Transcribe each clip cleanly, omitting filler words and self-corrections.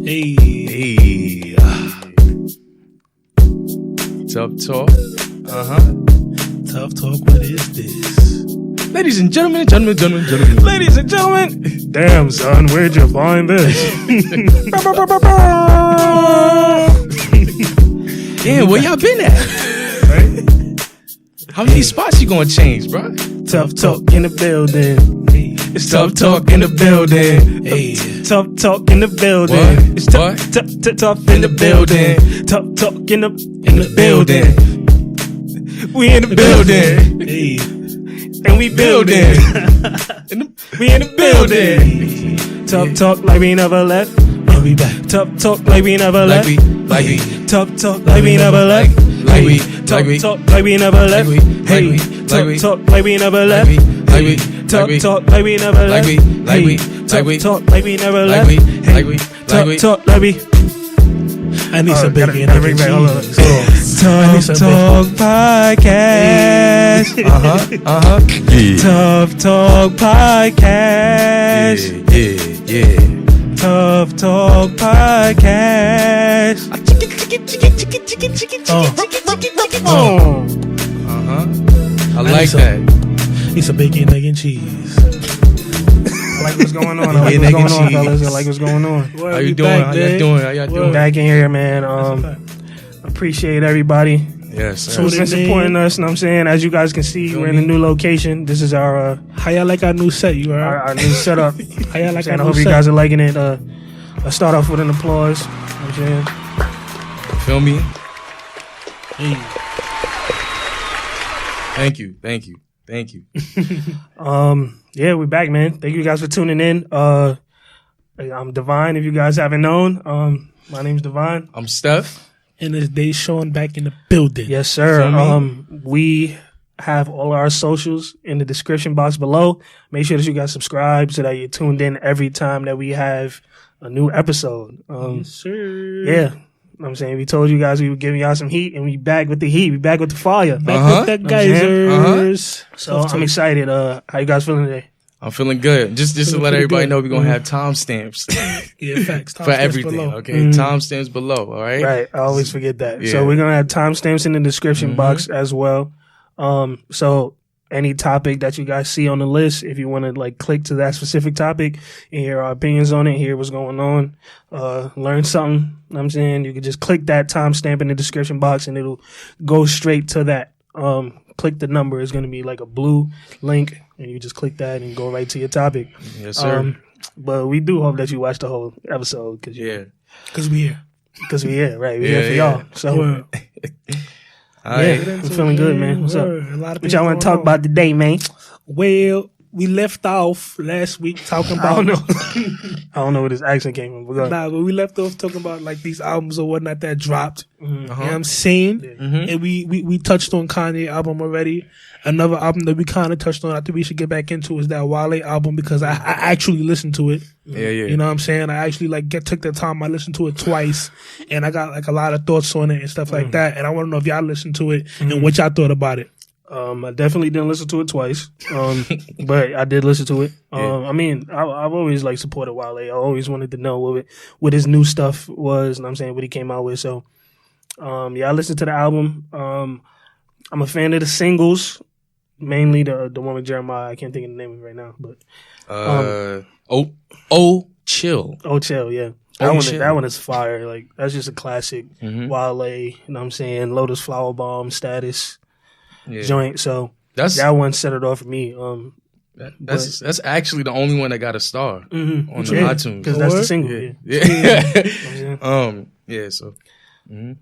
Hey. Tough talk. Tough talk. What is this? Ladies and gentlemen. Ladies and gentlemen. Damn, son, where'd you find this? Damn, where y'all been at? Right? How many spots you gonna change, bro? Tough talk in the building. It's tough talk in the building. Hey. Tough talk in the building. What? It's tough in the building. Tough talk in the building. We in the building. Hey. And we building. We in the building. Tough talk like we never left. And we back. Tough talk like we never left. Like we. Tough talk like we never left. Like we. Tough talk like we never left. Hey. Tough talk like we never left. Hey. Tough talk like we never left. Hey. Tough talk like we never left. Hey. Tough talk like we. I need some bacon. Tough Talk Podcast. Tough Talk Podcast. Yeah. Tough Talk Podcast. I like that. Need some bacon, egg, and cheese. I like what's going on. I like what's going on, fellas. I like what's going on. How you doing? How y'all doing? Back in here, man. Appreciate everybody. Yes, sir. Who's been supporting us, and I'm saying, as you guys can see, we're in a new location. This is our How y'all like our new set? You are our new setup. How y'all like our I new hope set? you guys are liking it. Let's start off with an applause. You know what I'm saying? Feel me? Hey. Thank you. Yeah, we're back, man. Thank you guys for tuning in. I'm Divine, if you guys haven't known. My name's Divine. I'm Steff. And it's Dasean back in the building. Yes, sir. We have all our socials in the description box below. Make sure that you guys subscribe so that you're tuned in every time that we have a new episode. Yes, sir. Yeah. I'm saying, we told you guys we were giving y'all some heat, and we back with the heat. We back with the fire. Back with that geysers. So I'm excited. How you guys feeling today? I'm feeling good. Just to let everybody know, we're gonna have timestamps Yeah, facts. for everything. Below. Okay, timestamps below. All right. Right. I always forget that. Yeah. So we're gonna have timestamps in the description box as well. So any topic that you guys see on the list, if you want to like click to that specific topic and hear our opinions on it, hear what's going on, learn something, you know what I'm saying, you can just click that timestamp in the description box and it'll go straight to that. Click the number. It's going to be like a blue link, and you just click that and go right to your topic. Yes, sir. But we do hope that you watch the whole episode. Cause Yeah. Because we here. Because we here, right? We're here for y'all. So, I'm feeling good, man. What's up? What y'all want to talk about today, man? Well, we left off last week talking about. I don't know. I don't know where this accent came from. But we left off talking about like these albums or whatnot that dropped. You know what I'm saying? And we touched on Kanye album already. Another album that we kind of touched on, I think we should get back into, is that Wale album, because I actually listened to it. Yeah. You know what I'm saying? I actually took the time. I listened to it twice, and I got like a lot of thoughts on it and stuff like that. And I want to know if y'all listened to it and what y'all thought about it. I definitely didn't listen to it twice, but I did listen to it. I mean, I've always like supported Wale. I always wanted to know what his new stuff was, and I'm saying what he came out with. So, I listened to the album. I'm a fan of the singles, mainly the one with Jeremiah. I can't think of the name of it right now, but Chill. Oh Chill, yeah. That one is fire. Like, that's just a classic Wale. You know what I'm saying? Lotus Flower Bomb status. Joint, so that one set it off for me. That's actually the only one that got a star on the iTunes, because that's the single.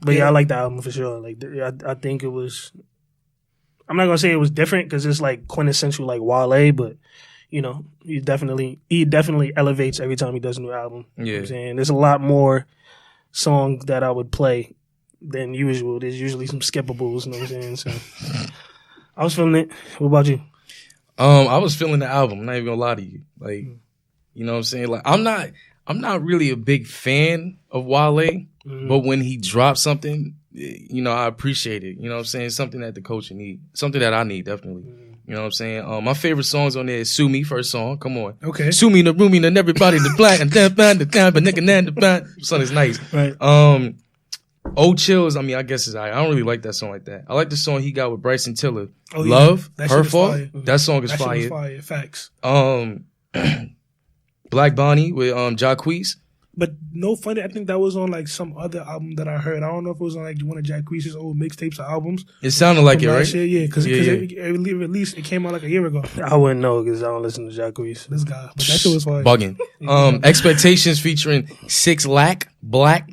But I like the album for sure. Like, I think it was. I'm not gonna say it was different because it's like quintessential like Wale, but you know, he definitely elevates every time he does a new album. You know what I'm saying? There's a lot more songs that I would play than usual. There's usually some skippables, you know what I'm saying? So I was feeling it. What about you? I was feeling the album. I'm not even gonna lie to you. Like, you know what I'm saying? Like, I'm not really a big fan of Wale, but when he drops something, you know, I appreciate it. You know what I'm saying? Something that the coach need. Something that I need, definitely. You know what I'm saying? My favorite songs on there is Sue Me, first song. Come on. Okay. Sue Me, the roomie, and everybody, the black, and the nigga, the song is nice. Right. Old Chills, I mean, I guess it's I don't really like that song like that. I like the song he got with Bryson Tiller. Oh, Love, that Her shit is Fault. fire. That song is That shit fire. was fire. Facts. Black Bonnie with Jacquees. But no funny, I think that was on like some other album that I heard. I don't know if it was on like one of Jacquees' old mixtapes or albums. It sounded like it, right? Year, yeah, because it released, it came out like a year ago. I wouldn't know because I don't listen to Jacquees. This guy, but that shit was fire. Bugging. Expectations featuring 6 Lack, Black,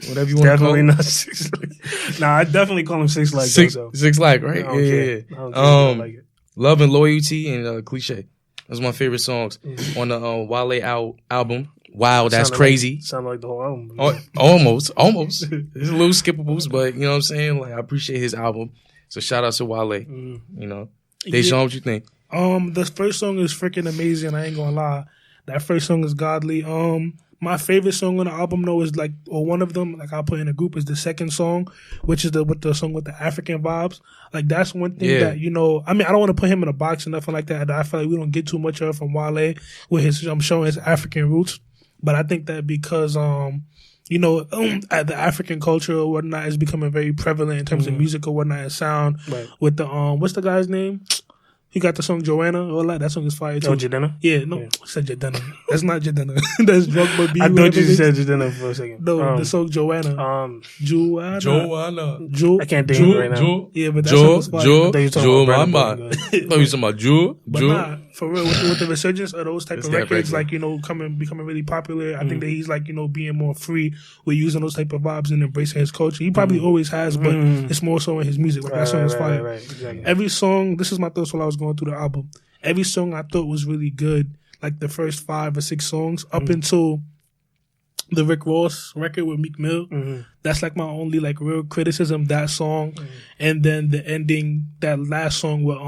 whatever you want to call Definitely him. not 6 Lack. Nah, I definitely call him 6 Lack. 6 Lack, right? I don't care. I don't care. I like it. Love and Loyalty and Cliche. Those are my favorite songs on the Wale album. Wow, that's crazy. Sound like the whole album. Almost. There's a little skippables, but you know what I'm saying? Like, I appreciate his album. So shout out to Wale. You know. Dasean, what you think? The first song is freaking amazing. I ain't gonna lie. That first song is godly. My favorite song on the album though is like, or one of them, like I'll put in a group, is the second song, which is the song with the African vibes. Like that's one thing that, you know, I mean, I don't want to put him in a box or nothing like that. I feel like we don't get too much of from Wale with his showing his African roots. But I think that because you know, the African culture or whatnot is becoming very prevalent in terms of music or whatnot and sound. Right. With the what's the guy's name? He got the song Joanna. All that song is fire too. Oh, Jadena? Yeah, no, I said Jadena. That's not Jadena. That's Drug But B. I thought you said Jadena for a second. No, the song Joanna. Joanna. I can't think of it right now. Yeah, but that song was fire. Joe, my man. I thought you talking about Joe. But nah, for real, with the resurgence of those type of records, like, you know, becoming really popular, I think that he's like, you know, being more free with using those type of vibes and embracing his culture. He probably always has, but it's more so in his music. Like that song is fire. Right, exactly. Every song, this is my thoughts while I was going through the album. Every song I thought was really good, like the first 5 or 6 songs, up until the Rick Ross record with Meek Mill. That's like my only like real criticism, that song. And then the ending, that last song with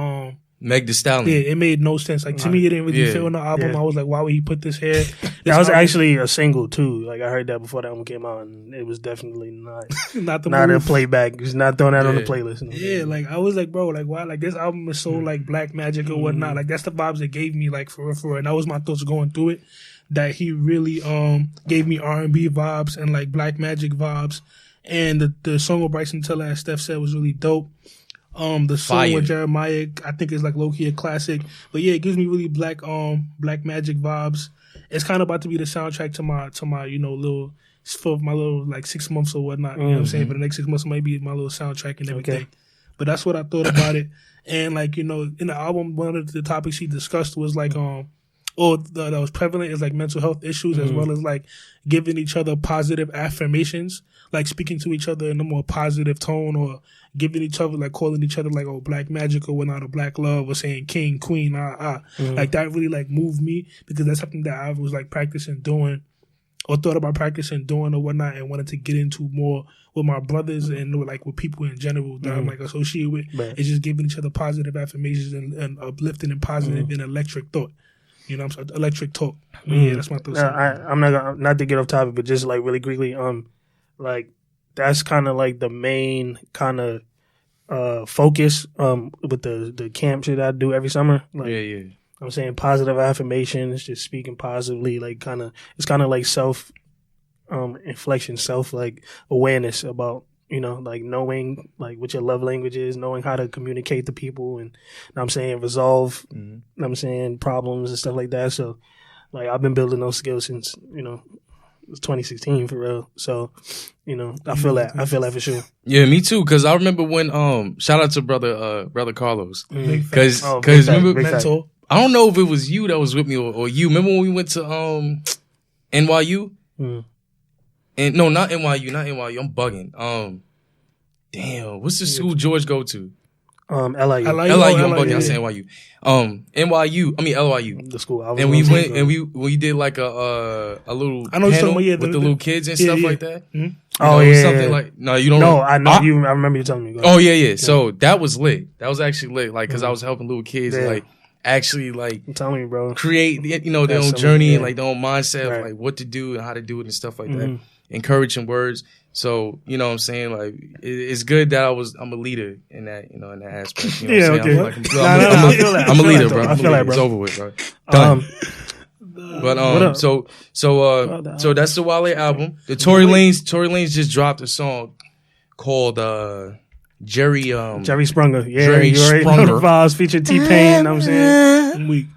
Meg Thee Stallion. Yeah, it made no sense. Like to me, it didn't really fit on the album. I was like, why would he put this here? That was actually a single too. Like I heard that before the album came out, and it was definitely not a playback. It's not throwing that on the playlist. Yeah, like I was like, bro, like why? Like this album is so like black magic or whatnot. Like that's the vibes it gave me, like for real. And that was my thoughts going through it. That he really gave me R&B vibes and like black magic vibes. And the song with Bryson Tiller, as Steff said, was really dope. The song with Jeremiah, I think is like low key a classic. But yeah, it gives me really black magic vibes. It's kind of about to be the soundtrack to my you know little for my little like 6 months or whatnot. You know what I'm saying? For the next 6 months might be my little soundtrack and everything. Okay. But that's what I thought about it. And like, you know, in the album, one of the topics he discussed was like that was prevalent is like mental health issues, as well as like giving each other positive affirmations, like speaking to each other in a more positive tone, or giving each other, like calling each other like, oh, black magic or whatnot, or black love, or saying king, queen, Like that really like moved me, because that's something that I was like practicing doing, or thought about practicing doing or whatnot, and wanted to get into more with my brothers and like with people in general that I'm like associated with. Right. It's just giving each other positive affirmations and uplifting and positive and electric thought. You know what I'm saying? Electric talk. Yeah, that's my thoughts. I'm not to get off topic, but just like really quickly, like that's kind of like the main kind of focus with the camp shit I do every summer. Like, yeah. I'm saying positive affirmations, just speaking positively, like it's kind of like self inflection, self like awareness about, you know, like knowing like what your love language is, knowing how to communicate to people, and I'm saying resolve, I'm saying problems and stuff like that. So like I've been building those skills since, you know, it was 2016 for real. So, you know, I feel that for sure. Yeah, me too. Cause I remember when shout out to brother Carlos. Cause remember, mental. I don't know if it was you that was with me or you. Remember when we went to NYU? And no, not NYU. I'm bugging. Damn, what's the school George go to? LIU. I'm bugging. Yeah. I say NYU. LYU. The school. And we went and we did like a little panel with the little kids and stuff like that. Mm-hmm. Something like you don't. No, I know you. I remember you telling me. Oh yeah. So that was lit. That was actually lit. Like, cause I was helping little kids like actually like I'm telling you, bro, create their own journey and like their own mindset of like what to do and how to do it and stuff like that. Encouraging words. So, you know what I'm saying? Like, it's good that I'm a leader in that, you know, in that aspect. You know what I'm saying? I'm a leader, bro. I feel that, bro. It's over with, bro. Done. But so that's the Wale album. The Tory Lanez just dropped a song called Jerry Sprunger. Yeah, Jerry you already know Sprunger. the vibes featuring T-Pain, you know what I'm saying? Weak.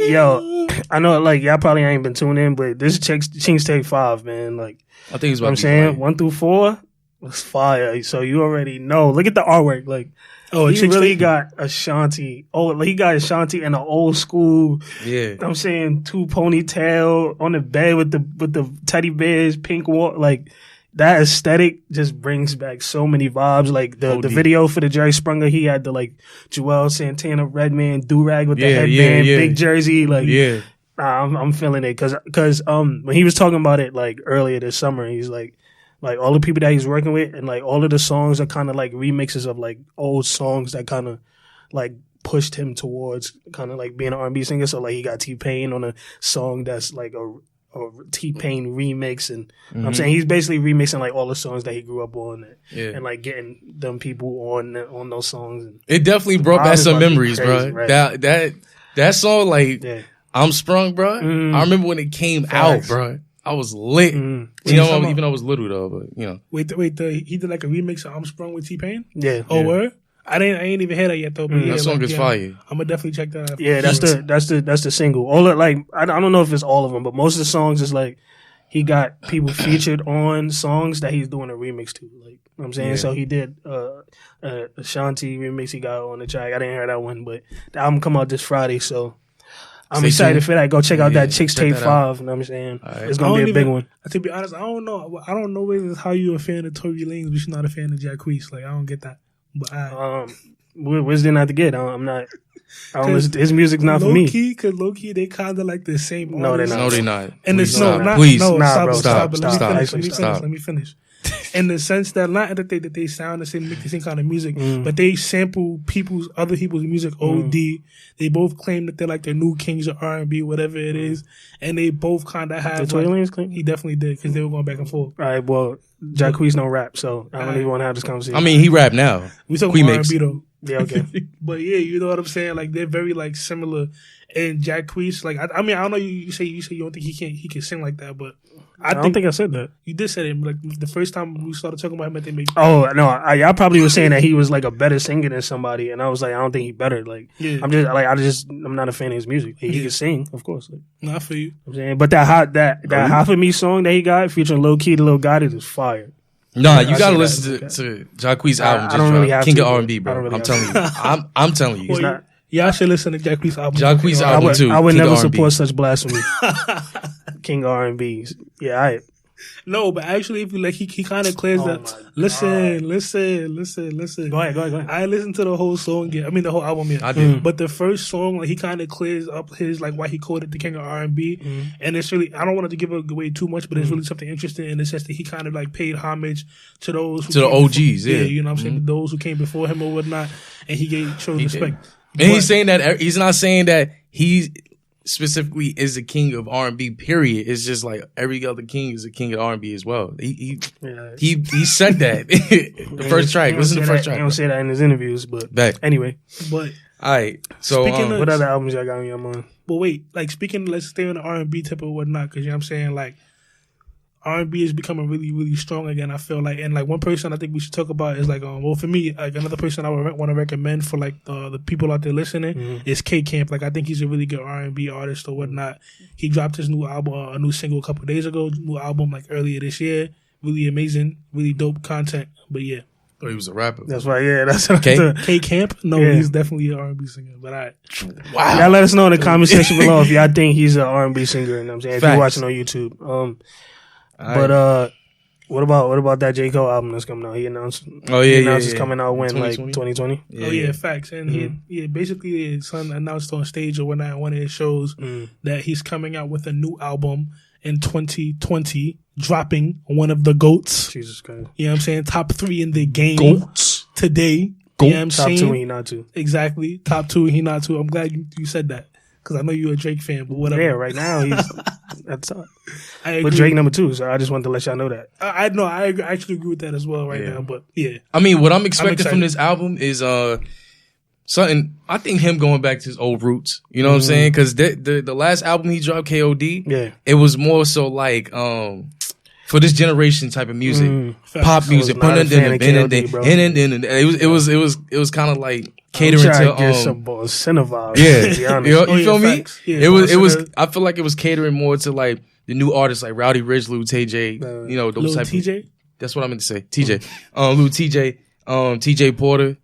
Yo, I know like y'all probably ain't been tuned in, but this is Chixtape 5, man. Like, I think it's about I'm saying 1 through 4 was fire. So you already know. Look at the artwork. Like, he really got Ashanti. Oh, he got Ashanti in an old school. Yeah, I'm saying 2 ponytail on the bed with the teddy bears, pink wall. Like, that aesthetic just brings back so many vibes. Like the video for the Jerry Sprunger, he had the like Joel Santana Redman do-rag with the headband, big jersey. Like, I'm feeling it because when he was talking about it like earlier this summer, he's like all the people that he's working with and like all of the songs are kind of like remixes of like old songs that kind of like pushed him towards kind of like being an R&B singer. So like he got T-Pain on a song that's like a T-Pain remix, and I'm saying he's basically remixing like all the songs that he grew up on, and like getting them people on those songs. And it definitely brought back some memories, crazy, bro. Right? That song, like I'm Sprung, bro. I remember when it came out, bro. I was lit. You know, even though I was little though, but you know. Wait, he did like a remix of I'm Sprung with T-Pain? Yeah. Oh, word? I ain't even heard that yet though. But that song is fire. I'm gonna definitely check that out. Yeah, that's the single. All of, like I don't know if it's all of them, but most of the songs is like he got people featured on songs that he's doing a remix to. Like, you know what I'm saying, so he did Ashanti remix. He got on the track. I didn't hear that one, but the album come out this Friday, so I'm excited for that. Go check out that Chixtape 5. You know what I'm saying? Right. It's gonna be a big one. To be honest, I don't know whether how you a fan of Tory Lanez, but you're not a fan of Jacquees. Like, I don't get that. But what's there not to get? I'm not. His music's not for me. Low key, they kind of like the same. No, they're not. No, they're not. And please stop. Stop. Let me finish. In the sense that not that they sound the same, make the same kind of music, but they sample other people's music. OD. They both claim that they're like the new kings of R&B, whatever it is, and they both kind of have. Did Tory Lanez claim? He definitely did because they were going back and forth. All right. Well, Jacquees don't rap, so I don't even want to have this conversation. I mean, he rap now. We talking about R&B though. Yeah, okay. But yeah, you know what I'm saying? Like, they're very like similar. And Jacquees, like, I mean, I don't know. You say you don't think he can sing like that, but I don't think I said that. You did say it. Like, the first time we started talking about him, I think maybe. Oh no, I probably was saying that he was like a better singer than somebody, and I was like, I don't think he better. Like, I'm not a fan of his music. He can sing, of course. Like, not for you. I'm saying, but that Half of Me song that he got featuring Low Key, the Lil Gotti, is fire. Nah, you gotta listen to Jacquees' album. I don't really have King to, of R&B, bro. I'm telling you. I'm telling you. He's not. Y'all should listen to Jacquees' album. Jacquees' album too. I would never support such blasphemy. King of R&B. Yeah, No, but actually, if you like, he kind of clears that. Listen. Go ahead. I listened to the whole song. I mean, the whole album. I did. But the first song, like, he kind of clears up his like why he called it the King of R&B, and it's really, I don't want to give away too much, but it's really something interesting in the sense that he kind of like paid homage to those the OGs, you know what I'm saying, those who came before him or whatnot, and he showed respect. And he's saying that he's not saying that he specifically is a king of R&B. Period. It's just like every other king is a king of R&B as well. He said that the first track. Listen to the first track. He don't say that in his interviews, but anyway. But all right. So what other albums y'all got on your mind? But wait, like, speaking, let's stay on the R&B tip or whatnot, because you know what I'm saying, like, R&B is becoming really, really strong again, I feel like. And like, one person I think we should talk about is like, well, for me, like, another person I would want to recommend for like the people out there listening is K Camp. Like, I think he's a really good R&B artist or whatnot. He dropped his new album, a new single a couple of days ago, new album like earlier this year. Really amazing, really dope content. But yeah. Oh, he was a rapper. That's right. Yeah, that's okay. K Camp. No, he's definitely an R&B singer. But wow. Y'all let us know in the comment section below if y'all think he's an R&B singer. You know what I'm saying? If you're watching on YouTube. But what about that J. Cole album that's coming out? He announced. It's coming out when 2020. Facts. And he basically his son announced on stage or whatnot, one of his shows that he's coming out with a new album in 2020, dropping one of the GOATs. Jesus Christ. You know what I'm saying? Top 3 in the game GOATs today. GOAT. You know what I'm Top saying? 2 he not 2. Exactly. Top 2 he not 2. I'm glad you said that, because I know you're a Drake fan, but whatever. Yeah, right now That's I but Drake number 2. So I just wanted to let y'all know that. I know. I actually agree with that as well now. But yeah, I mean, what I'm expecting from this album is something. I think him going back to his old roots. You know what I'm saying? Because the last album he dropped, KOD, it was more so like for this generation type of music, pop music. It was kind of like catering to get some Cinevibe. Yeah, you feel me? Yeah, it was. I feel like it was catering more to like the new artists like Rowdy Ridge, Lil TJ. You know those type TJ. of. That's what I meant to say. TJ, Lil TJ, TJ Porter.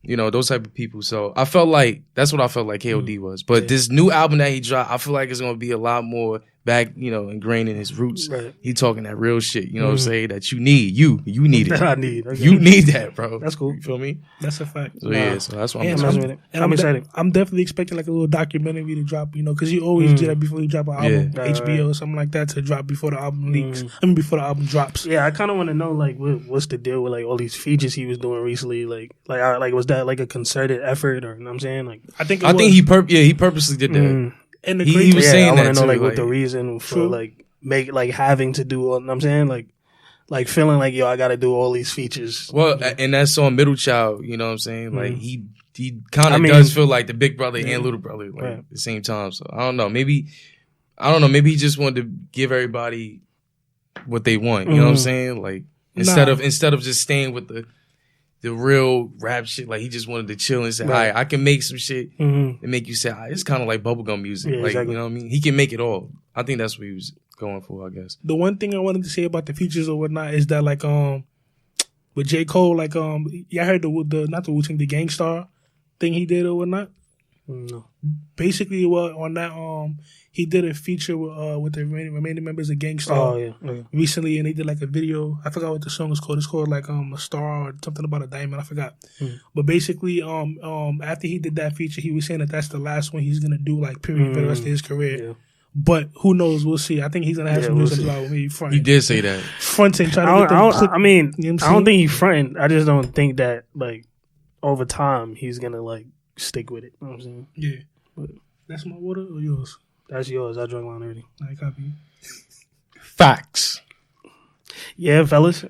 You know, those type of people. So I felt like that's what I felt like KOD was. But this new album that he dropped, I feel like it's gonna be a lot more back, you know, ingrained in his roots. Right. He talking that real shit. You know what I'm saying? That you need. You need it. That I need. Okay. You need that, bro. That's cool. You feel me? That's a fact. So yeah, so that's why I'm excited. I'm definitely expecting like a little documentary to drop, you know, because you always do that before you drop an album, HBO or something like that, to drop before the album leaks. I mean, before the album drops. Yeah, I kind of want to know like what's the deal with like all these features he was doing recently. Like was that like a concerted effort, or you know what I'm saying? Like I think he purposely did that. And he was saying I that want to know too, like what the reason for like having to do. You know what I'm saying? Like feeling like, yo, I got to do all these features. Well, and that song Middle Child, you know what I'm saying? Like he kind of does feel like the big brother and little brother like at the same time. So I don't know. Maybe he just wanted to give everybody what they want. You know what I'm saying? Like instead of just staying with the real rap shit, like he just wanted to chill and say, all right, I can make some shit and make you say, it's kind of like bubblegum music. Yeah, like, exactly. you know what I mean? He can make it all. I think that's what he was going for, I guess. The one thing I wanted to say about the features or whatnot is that like with J. Cole, like I heard the not the Wu-Tang, the Gangstar thing he did or whatnot. No. Basically, on that he did a feature with the remaining members of Gangstar recently, and they did like a video. I forgot what the song was called. It's called like a star or something about a diamond. I forgot. But basically, after he did that feature, he was saying that that's the last one he's gonna do, like period, for the rest of his career. Yeah. But who knows? We'll see. I think he's gonna have some music out with me. He did say that. Fronting, trying to get them clip. I mean, you know I don't think he's fronting. I just don't think that like over time he's gonna like stick with it. You know what I'm saying? Yeah. But that's my water or yours? That's yours. I drank mine already. I copy. Facts. Yeah, fellas.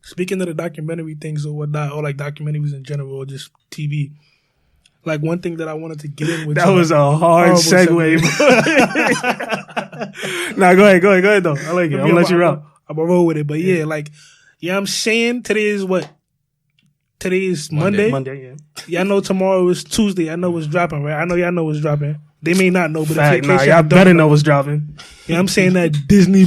Speaking of the documentary things or whatnot, or like documentaries in general, or just TV. Like one thing that I wanted to get in with that was a hard segue. Nah, go ahead though. I like it. I'm gonna let you roll. I'm gonna roll with it. But yeah, like, you know what I'm saying? Today is what? Today is Monday. Monday, Y'all know tomorrow is Tuesday. I know what's dropping, right? I know y'all know what's dropping. They may not know, but y'all better know what's dropping. Yeah, I'm saying that Disney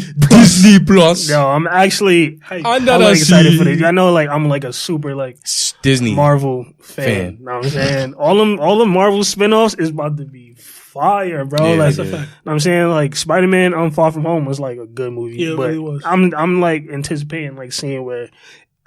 Plus. Yo, I'm actually I'm like excited for this. I know like I'm like a super like Disney Marvel fan. You know what I'm saying? All the Marvel spinoffs is about to be fire, bro. Yeah, like, that's a fact. You know what I'm saying? Like Spider-Man Far From Home was like a good movie. Yeah, it but really was. I'm like anticipating like seeing where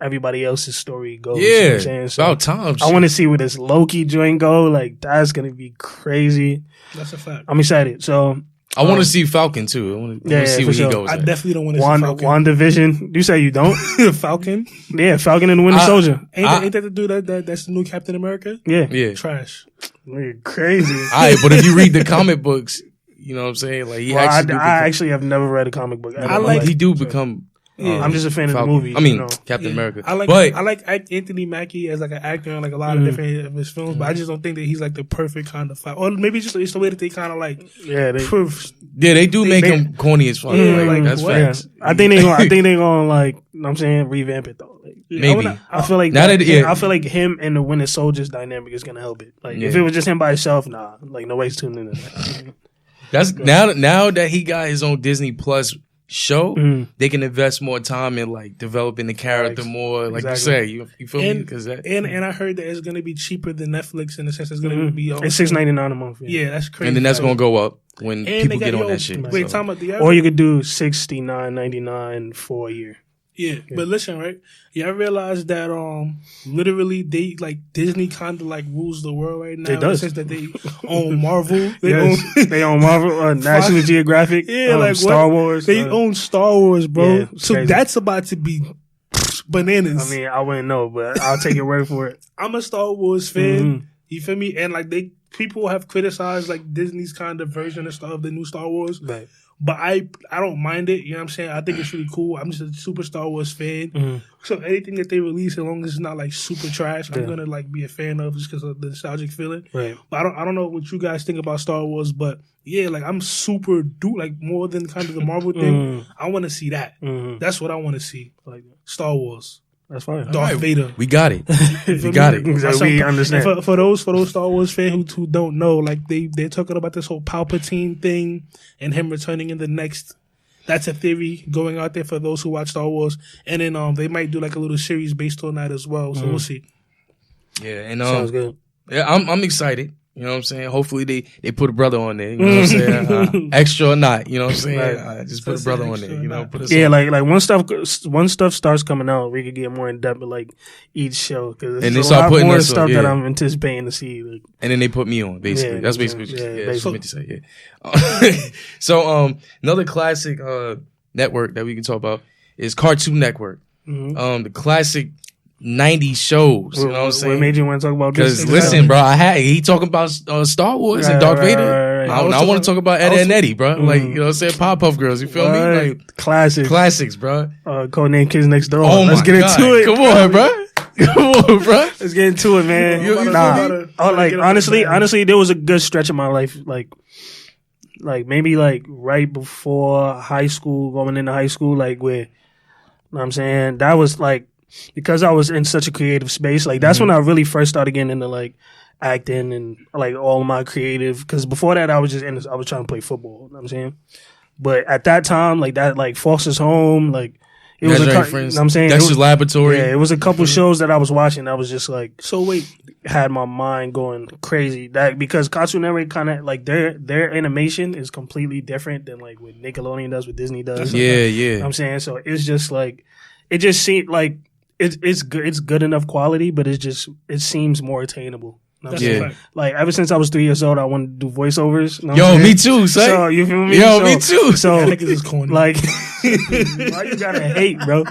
everybody else's story goes. Yeah, you know what I'm saying? So about time. I want to see where this Loki joint go. Like that's gonna be crazy. That's a fact. I'm excited. So I want to see Falcon too. I want to see where he goes. I definitely don't want to see Falcon. WandaVision. You say you don't? Falcon? Yeah, Falcon and the Winter Soldier. Ain't that the dude that's the new Captain America? Yeah. Trash. You're crazy. All right, but if you read the comic books, you know what I'm saying? Like I actually have never read a comic book. He do become. I'm just a fan of the movie. I mean, Captain America. I like Anthony Mackie as like an actor in like a lot of different of his films, but I just don't think that he's like the perfect kind of Falcon. Or maybe just it's the way that they kind of like they do make him corny as fuck. Yeah, like that's facts. I think they're gonna like, you know what I'm saying, revamp it though. Like, maybe I feel like I feel like him and the Winter Soldier's dynamic is gonna help it. Like if it was just him by himself, nah, like nobody's tuning in. That's now that he got his own Disney Plus show, they can invest more time in like developing the character more, like you say. You feel me? Because and I heard that it's going to be cheaper than Netflix in the sense it's going to be it's $6.99 a month. Yeah, that's crazy. And then that's going to go up when people get on that shit. Wait, talking about the or you could do $69.99 for a year. Yeah, but listen, right? Yeah, I realized that literally they like Disney kind of like rules the world right now. It does. In the sense that they own Marvel. They own Marvel, National Geographic, like Star Wars. They own Star Wars, bro. Yeah, so crazy. That's about to be bananas. I mean, I wouldn't know, but I'll take your word for it. I'm a Star Wars fan. You feel me? And like people have criticized like Disney's kind of version of the new Star Wars. Right. But I don't mind it. You know what I'm saying? I think it's really cool. I'm just a super Star Wars fan. So anything that they release, as long as it's not like super trash, I'm gonna like be a fan of just because of the nostalgic feeling. Right. But I don't know what you guys think about Star Wars, but yeah, like I'm super like more than kind of the Marvel thing. I want to see that. That's what I want to see. Like Star Wars. That's fine. Darth Vader. We got it. We got it. We understand. For those Star Wars fans who don't know, like they're talking about this whole Palpatine thing and him returning in the next. That's a theory going out there for those who watch Star Wars, and then they might do like a little series based on that as well. So we'll see. Yeah, and sounds good. Yeah, I'm excited. You know what I'm saying? Hopefully they put a brother on there. You know what I'm saying? Extra or not. You know what I'm saying? Right. Just put a brother on there. You know, put when stuff starts coming out, we could get more in depth with like each show because and there's they a lot more us stuff on, that I'm anticipating to see. Like, and then they put me on. Basically, that's basically what you meant to say. Yeah. So another classic network that we can talk about is Cartoon Network. The classic 90s shows. You know what I'm saying? What made you want to talk about this? Because listen, bro, he talking about Star Wars and Darth Vader. I want to talk about Ed and Eddie, bro. Like, you know what I'm saying? Powerpuff Girls, you feel me? Like classics, bro. Codename Kids Next Door. Oh, let's get into it. Come on, bro. Come on, bro. Let's get into it, man. Honestly, there was a good stretch of my life, like maybe like right before high school, going into high school, like where, you know what I'm saying? That was like, because I was in such a creative space, like that's when I really first started getting into like acting and like all my creative. Because before that, I was trying to play football. You know what I'm saying? But at that time, like that, like Foster's Home, like it was you know what I'm saying? Dexter's Laboratory. Yeah, it was a couple shows that I was watching that was just like so wait. Had my mind going crazy. That because Cartoon Network kind of like their animation is completely different than like what Nickelodeon does, what Disney does. Yeah. You know what I'm saying? So it's just like it just seemed like it's good enough quality, but it seems more attainable. Like ever since I was 3 years old, I wanted to do voiceovers. You know Yo, me too, son. So you feel me? Me too. So I think it's corny. Like, why you gotta hate, bro?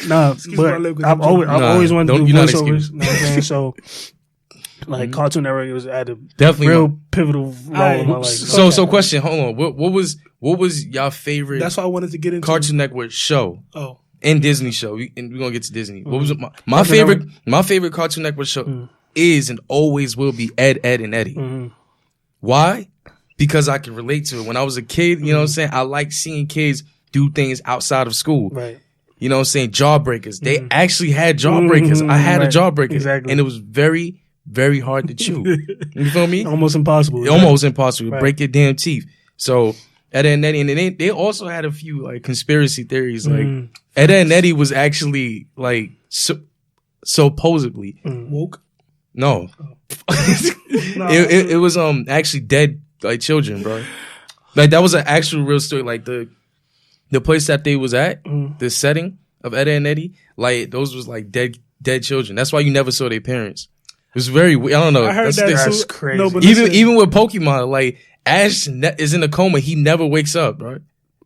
Nah, but I've always wanted to do voiceovers. You know what I'm saying? So, like Cartoon Network was at a definitely real pivotal role in my life. So question, hold on. What was y'all favorite? That's why I wanted to get into Cartoon Network show. Oh. And Disney show, and we're gonna get to Disney. What was my favorite? My favorite Cartoon Network show is and always will be Ed, and Eddie. Why? Because I can relate to it. When I was a kid, you know what I'm saying? I like seeing kids do things outside of school. Right. You know what I'm saying? Jawbreakers. They actually had jawbreakers. I had a jawbreaker. Exactly. And it was very, very hard to chew. You feel me? Almost impossible. Almost impossible. Right. Break your damn teeth. So Ed and Eddie, and they also had a few like conspiracy theories. Like Ed and Eddie was actually like supposedly woke. No, it was actually dead like children, bro. Like that was an actual real story. Like the place that they was at, the setting of Ed and Eddie, like those was like dead children. That's why you never saw their parents. It was very weird. I don't know. I heard that's crazy. No, but even with Pokemon, like Ash is in a coma. He never wakes up, right?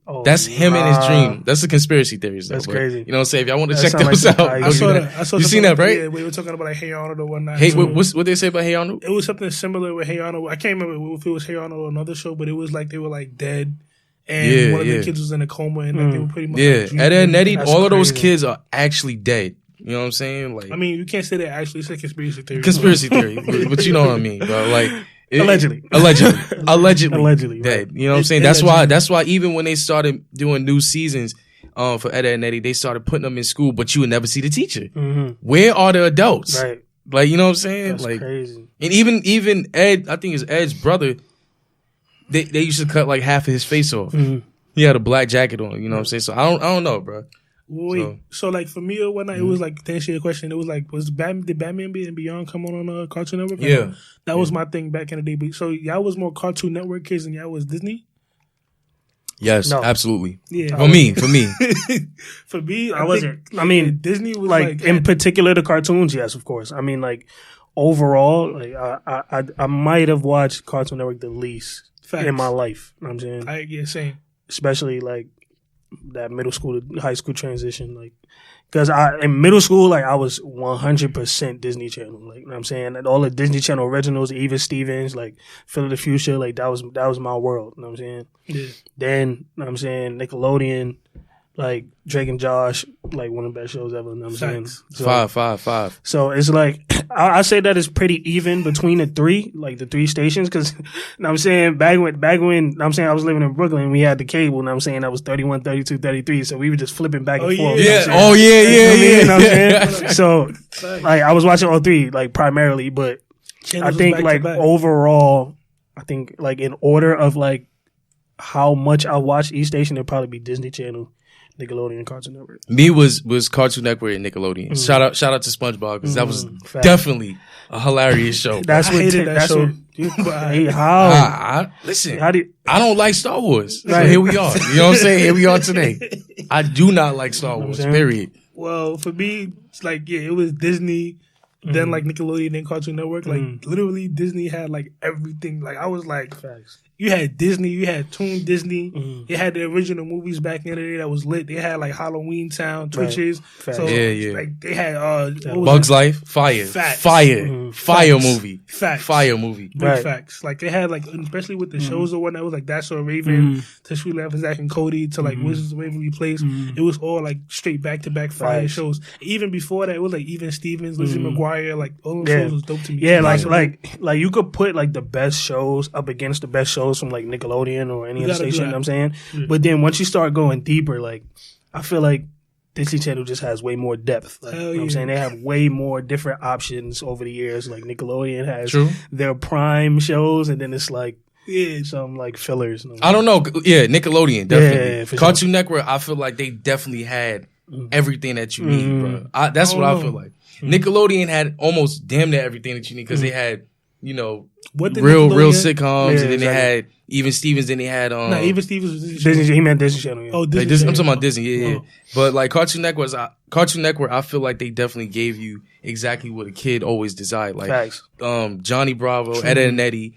Oh, that's him in his dream. That's the conspiracy theories. That's crazy. You know what I'm saying? If y'all want to check those out, I saw that. You seen that, right? Yeah, we were talking about like Hey Arnold or whatnot. Hey, what they say about Hey Arnold? It was something similar with Hey Arnold. I can't remember if it was Hey Arnold or another show, but it was like they were like dead. And one of the kids was in a coma and like, they were pretty much like, Ed and Eddie, all of those kids are actually dead. You know what I'm saying? Like, I mean, you can't say that actually. It's a conspiracy theory. Conspiracy theory. But you know what I mean, bro. Like, allegedly dead. You know what I'm saying? That's why even when they started doing new seasons for Ed and Eddie, they started putting them in school, but you would never see the teacher. Where are the adults? Right. Like, you know what I'm saying? That's like crazy. And even Ed, I think it's Ed's brother, they used to cut like half of his face off. He had a black jacket on, you know what I'm saying? So I don't know, bro. Wait, so like for me or whatnot, it was like, to answer your question, it was like, did Batman and Beyond come on Cartoon Network? Yeah. That was my thing back in the day. So y'all was more Cartoon Network kids than y'all was Disney? Yes, absolutely. Yeah. For me. For me, I wasn't. I mean, Disney was like in particular the cartoons, yes, of course. I mean, like overall, like I might have watched Cartoon Network the least in my life. You know what I'm saying? Same. Especially like that middle school to high school transition, like. Because in middle school, like, I was 100% Disney Channel. Like, you know what I'm saying? And all the Disney Channel originals, Even Stevens, like, Phil of the Future, like, that was my world. You know what I'm saying? Yeah. Then, you know what I'm saying? Nickelodeon, like, Drake and Josh, like, one of the best shows ever. You know what I'm saying? So, five. So, it's like, I say that it's pretty even between the three stations. Because, you know what I'm saying? Back when, you know what I'm saying, I was living in Brooklyn, we had the cable, you know what I'm saying? That was 31, 32, 33. So, we were just flipping back and forth. Yeah. You know Oh, yeah. You know what I'm saying? So, like, I was watching all three, like, primarily. But I think, like, overall, I think, like, in order of, like, how much I watch each station, it'd probably be Disney Channel, Nickelodeon, Cartoon Network. Me was Cartoon Network and Nickelodeon. Shout out to SpongeBob, because that was definitely a hilarious show. That's what hated that show. Listen, I don't like Star Wars. So here we are. You know what I'm saying? Here we are today. I do not like Star Wars, period. Well, for me, it's like, it was Disney, then like Nickelodeon, then Cartoon Network. Like literally Disney had like everything. Like I was like, facts. You had Disney, you had Toon Disney. You had the original movies back in the day that was lit. They had like Halloween Town, Twitches. Right. So like they had Bugs Life, Fire, Facts. Fire Facts. movie, Facts. Fire movie. Big facts. Like they had like, especially with the shows or whatnot, it was like That's So Raven to Sweet Life of Zack and Cody to like Wizards of Waverly Place. It was all like straight back to back fire shows. Even before that, it was like Even Stevens, Lizzie McGuire, like all those shows was dope to me. Yeah, like you could put like the best shows up against the best shows from like Nickelodeon or any other station, you know what I'm saying? But then once you start going deeper, like I feel like Disney Channel just has way more depth. Like, you know what I'm saying? They have way more different options over the years. Like Nickelodeon has their prime shows, and then it's like some like fillers. You know? I don't know. Yeah, Nickelodeon definitely. Yeah, Cartoon Network, I feel like they definitely had everything that you need, bro. That's what I feel like. Nickelodeon had almost damn near everything that you need, because they had, you know, real sitcoms, and then they had Even Stevens, then they had Even Stevens was Disney. He meant Disney Channel. Yeah. Oh, Disney. I'm talking about Disney. Yeah. But like Cartoon Network, I feel like they definitely gave you exactly what a kid always desired. Like Johnny Bravo, Ed, and Eddie,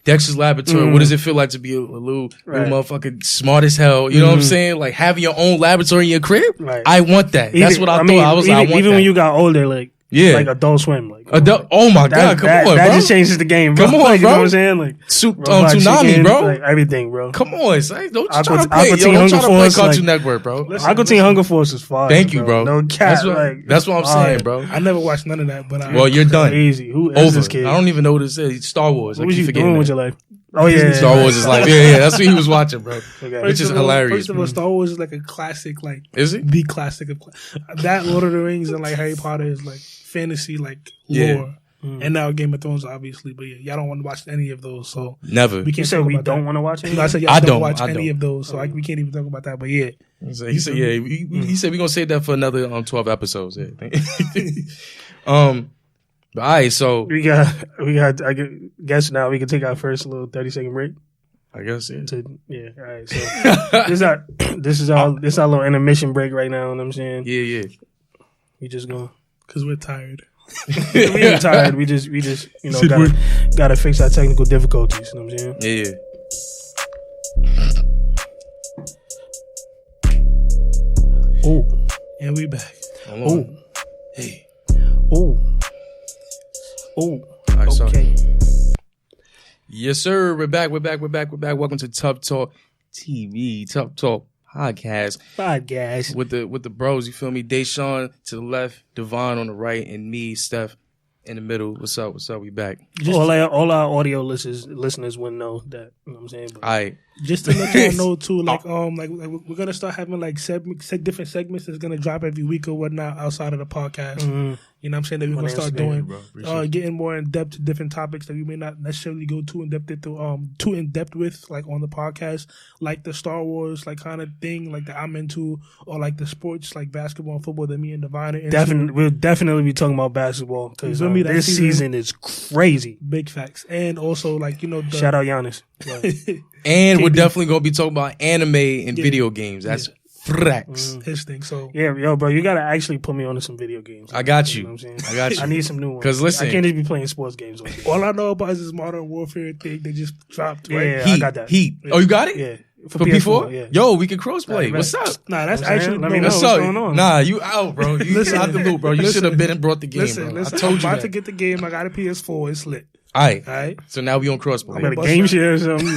Dexter's Laboratory. What does it feel like to be a little motherfucking smart as hell? You know what I'm saying? Like having your own laboratory in your crib. Right. I want that. That's what I thought. I want even when you got older, like. Yeah, like Adult Swim, like oh my god, come on, bro! That just changes the game, bro. Come on, like, bro. You know what I'm saying? Like Tsunami, Chicken, bro. Like, everything, bro. Come on, son. Don't try to play Cartoon Network, bro. Aqua Teen Hunger Force is fire. Thank you, bro. No cap. That's what I'm saying, bro. I never watched none of that, but well, you're done. Crazy. Who is this kid? I don't even know what this is. Star Wars. What was you doing with your life? Oh yeah, Star Wars is like that's what he was watching, bro. Which is hilarious. First of all, Star Wars is like a classic, like is it the classic of that? Lord of the Rings and like Harry Potter is like fantasy, like lore, and now Game of Thrones, obviously. But y'all don't want to watch any of those, so never. We can't say we don't want to watch any. No, I said y'all don't watch any of those, so we can't even talk about that. But yeah, he said he said we're gonna save that for another 12 episodes. But all right, so we got. I guess now we can take our first little 30-second break. I guess All right. So this is our little intermission break right now. You know what I'm saying? Yeah. We just going because we're tired. We ain't tired. We just gotta fix our technical difficulties. You know what I'm saying? Yeah. Oh, and we back. Oh, hey. Oh. Right, okay. Yes, sir. We're back. Welcome to Tough Talk TV, Tough Talk podcast. With the bros, you feel me? Dasean to the left, Devon on the right, and me, Steff, in the middle. What's up? We back. All our audio listeners wouldn't know that. You know what I'm saying? But, all right. Just to let y'all know too, like we're gonna start having like different segments that's gonna drop every week or whatnot outside of the podcast. You know what I'm saying? That we're gonna start doing, getting more in depth to different topics that we may not necessarily go too in depth with, like on the podcast, like the Star Wars like kind of thing, like that I'm into, or like the sports like basketball and football that me and Devon are into. We'll definitely be talking about basketball because this season is crazy. Big facts, and also like shout out Giannis. And we're definitely gonna be talking about anime and video games. That's facts. His thing. So bro, you gotta actually put me on to some video games. I got you. Know what I'm saying? I got you. I need some new ones. Because listen, I can't just be playing sports games. All I know about is this Modern Warfare thing they just dropped. Right? Yeah, I got that. Heat. Oh, you got it? Yeah. For P4? Yeah. Yo, we can crossplay. Right. What's up? Nah, that's actually... Let me know what's going on. Nah, you out, bro. You out the loop, bro. You should have been and brought the game, bro. I told you I'm about to get the game. I got a PS4. It's lit. All right. So now we on crossplay. I got a game share or something.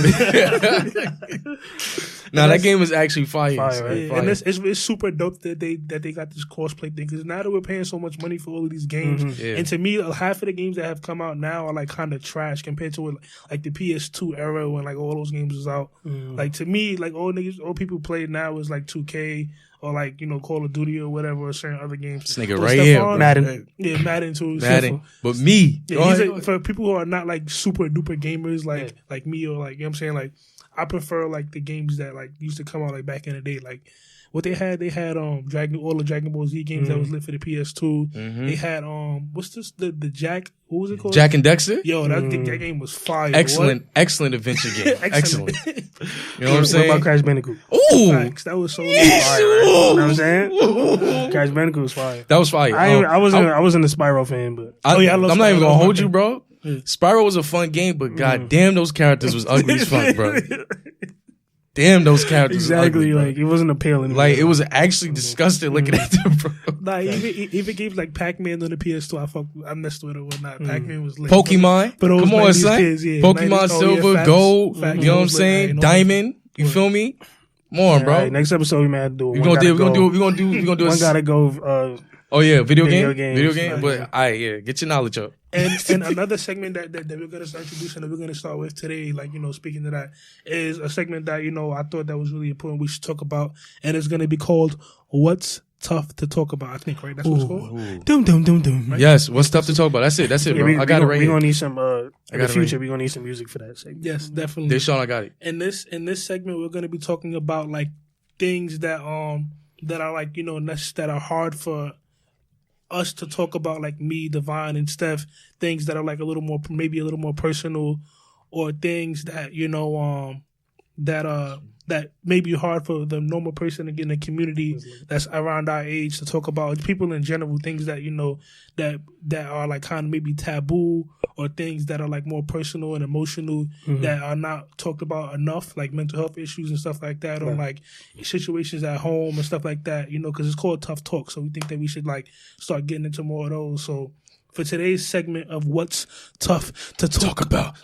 Nah, that game is actually fire. Right? Fire. And it's super dope that they got this crossplay thing, because now that we're paying so much money for all of these games, and to me, half of the games that have come out now are like kind of trash compared to like the PS2 era when like all those games was out. Like to me, like all people play now is like 2K. Or like, Call of Duty or whatever, or certain other games. This nigga right here, Madden. Yeah, Madden too. Madden. But me. Yeah, for people who are not like super duper gamers like me, or like, you know what I'm saying? Like, I prefer like the games that like used to come out like back in the day. Like what they had all the Dragon Ball Z games that was lit for the PS2. They had what's this the Jack, what was it called? Jack and Dexter? Yo, that game was fire. Excellent adventure game. Excellent. You know what I'm saying? What about Crash Bandicoot? Ooh, that was so fire. Right? You know what I'm saying? Crash Bandicoot was fire. That was fire. I wasn't a Spyro fan, but I'm not even gonna hold you, bro. Spyro was a fun game, but goddamn, those characters was ugly as fuck, bro. Damn, those characters exactly was ugly, like it wasn't appealing. Like it was actually disgusting looking at them, bro. Nah, even games like Pac-Man on the PS2, I messed with it or whatnot. Pac-Man was lit. Pokemon, but come on, son. Kids, yeah. Pokemon Silver, Gold. You know what I'm saying? Diamond. You feel me? Come on, bro. Right, next episode we might have to do. We're gonna do. One gotta go. Oh yeah, video game. Right. But get your knowledge up. And another segment that we're gonna start introducing, that we're gonna start with today, like speaking to that, is a segment that I thought that was really important. We should talk about, and it's gonna be called "What's Tough to Talk About." I think, right? That's what it's called. Doom. Right? Yes, what's tough to talk about? That's it, bro. I got it right here. We're gonna need some. In the future, we're gonna need some music for that segment. Yes, definitely. Dasean, I got it. In this segment, we're gonna be talking about like things that are like that are hard for us to talk about, like me, Divine, and Steff, things that are like maybe a little more personal, or things that that may be hard for the normal person in the community that's around our age to talk about. People in general, things that that are like kind of maybe taboo, or things that are like more personal and emotional that are not talked about enough, like mental health issues and stuff like that, or like situations at home and stuff like that, because it's called Tough Talk. So we think that we should like start getting into more of those. So for today's segment of What's Tough to Talk About,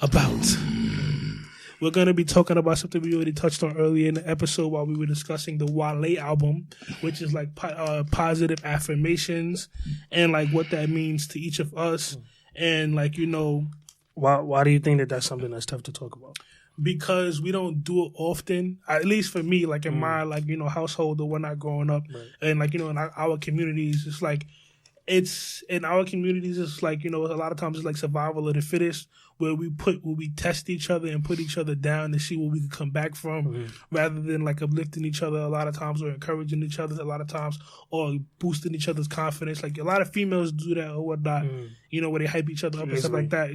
we're going to be talking about something we already touched on earlier in the episode while we were discussing the Wale album, which is like positive affirmations, and like what that means to each of us. And like, why do you think that that's something that's tough to talk about? Because we don't do it often, at least for me, like in my household, or when I growing up, and like, in our communities, it's like, it's in our communities, it's like, a lot of times it's like survival of the fittest, where we test each other and put each other down to see what we can come back from, rather than like uplifting each other a lot of times, or encouraging each other a lot of times, or boosting each other's confidence. Like a lot of females do that or whatnot, where they hype each other up and stuff like that,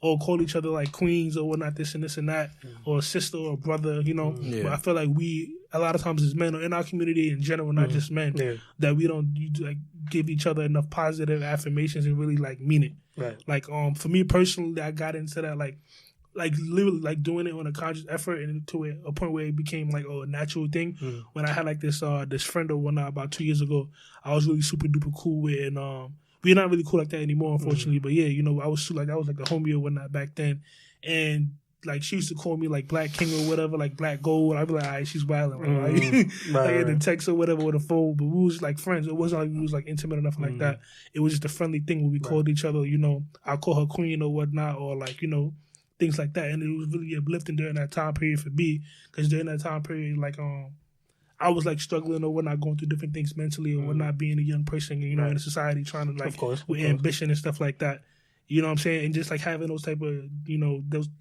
or call each other like queens or whatnot, this and that, or a sister or a brother, But I feel like we, a lot of times as men, or in our community in general, not just men, that we don't like give each other enough positive affirmations and really like mean it. Right. Like for me personally, I got into that like literally like doing it on a conscious effort, and to a point where it became like a natural thing. When I had like this friend or whatnot about 2 years ago, I was really super duper cool with, and we're not really cool like that anymore, unfortunately. But yeah, I was like a homie or whatnot back then, and like she used to call me like Black King or whatever, like Black Gold. I'd be like, alright, she's wilding, like in the text or whatever with a phone. But we was like friends. It wasn't like we was like intimate or nothing like that. It was just a friendly thing where we called each other. I call her Queen or whatnot, or like things like that. And it was really uplifting during that time period for me, because during that time period, like I was like struggling or whatnot, going through different things mentally or whatnot, being a young person, in society, trying to like with ambition and stuff like that. You know what I'm saying? And just like having those type of,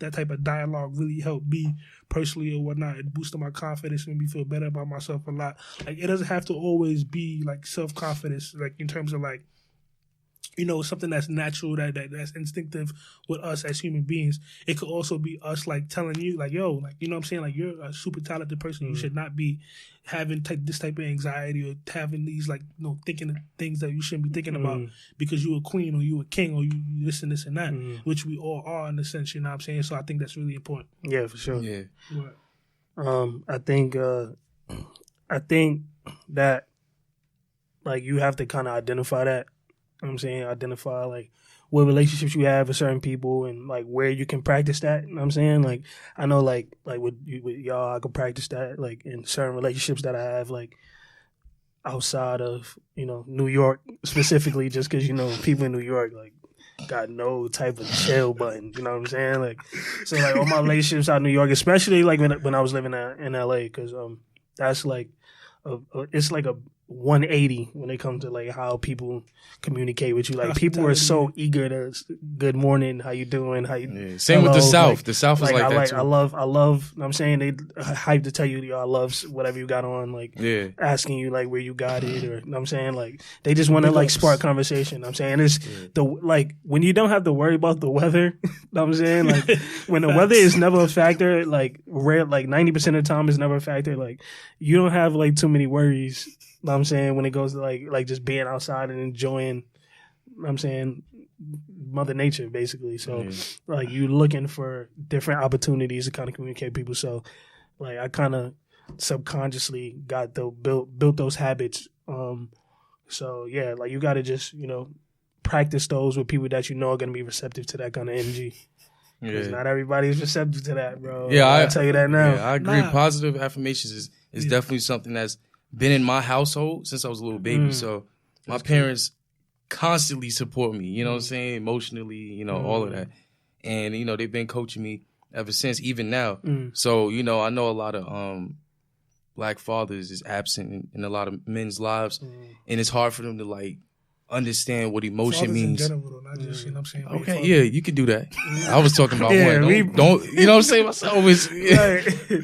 that type of dialogue really helped me personally or whatnot. It boosted my confidence and made me feel better about myself a lot. Like it doesn't have to always be like self-confidence, like in terms of like, something that's natural, that's instinctive with us as human beings. It could also be us like telling you like, yo, like, you know what I'm saying? Like you're a super talented person. You should not be having this type of anxiety, or having these like, thinking of things that you shouldn't be thinking about because you a queen or you a king or you this and this and that, which we all are in a sense, you know what I'm saying? So I think that's really important. Yeah, for sure. Yeah. Right. I think that like you have to kind of identify that. You know what I'm saying, identify like what relationships you have with certain people and like where you can practice that. You know what I'm saying? Like I know like with y'all, I can practice that like in certain relationships that I have like outside of, you know, New York specifically, just because, you know, people in New York like got no type of chill button. You know what I'm saying? Like so like all my relationships out in New York, especially like when I was living in LA, because that's like it's like a 180 when it comes to like how people communicate with you. Like people are so eager to good morning, how you doing, how you same with the South. Like, the South is like that too. I love you know what I'm saying, they hype to tell you, yo, I love whatever you got on, like asking you like where you got it, or you know what I'm saying, like they just want to like spark conversation. You know what I'm saying it's the like when you don't have to worry about the weather, you know what I'm saying, like when the weather is never a factor, like rare, like 90% of the time is never a factor, like you don't have like too many worries. You know what I'm saying, when it goes to like just being outside and enjoying, you know what I'm saying, Mother Nature basically. So like you looking for different opportunities to kind of communicate with people. So like I kind of subconsciously got built those habits. So yeah, like you got to just, you know, practice those with people that you know are going to be receptive to that kind of energy. Because not everybody is receptive to that, bro. Yeah, I'll tell you that now. Yeah, I agree. Positive affirmations is definitely something that's been in my household since I was a little baby. So my parents constantly support me, you know what I'm saying, emotionally, you know, all of that. And, you know, they've been coaching me ever since, even now. So, you know, I know a lot of black fathers is absent in a lot of men's lives. And it's hard for them to, like, understand what emotion fathers means. In general, not just, you know what I'm saying? Okay, yeah, you can do that. I was talking about one. Don't, you know what I'm saying? Myself always, you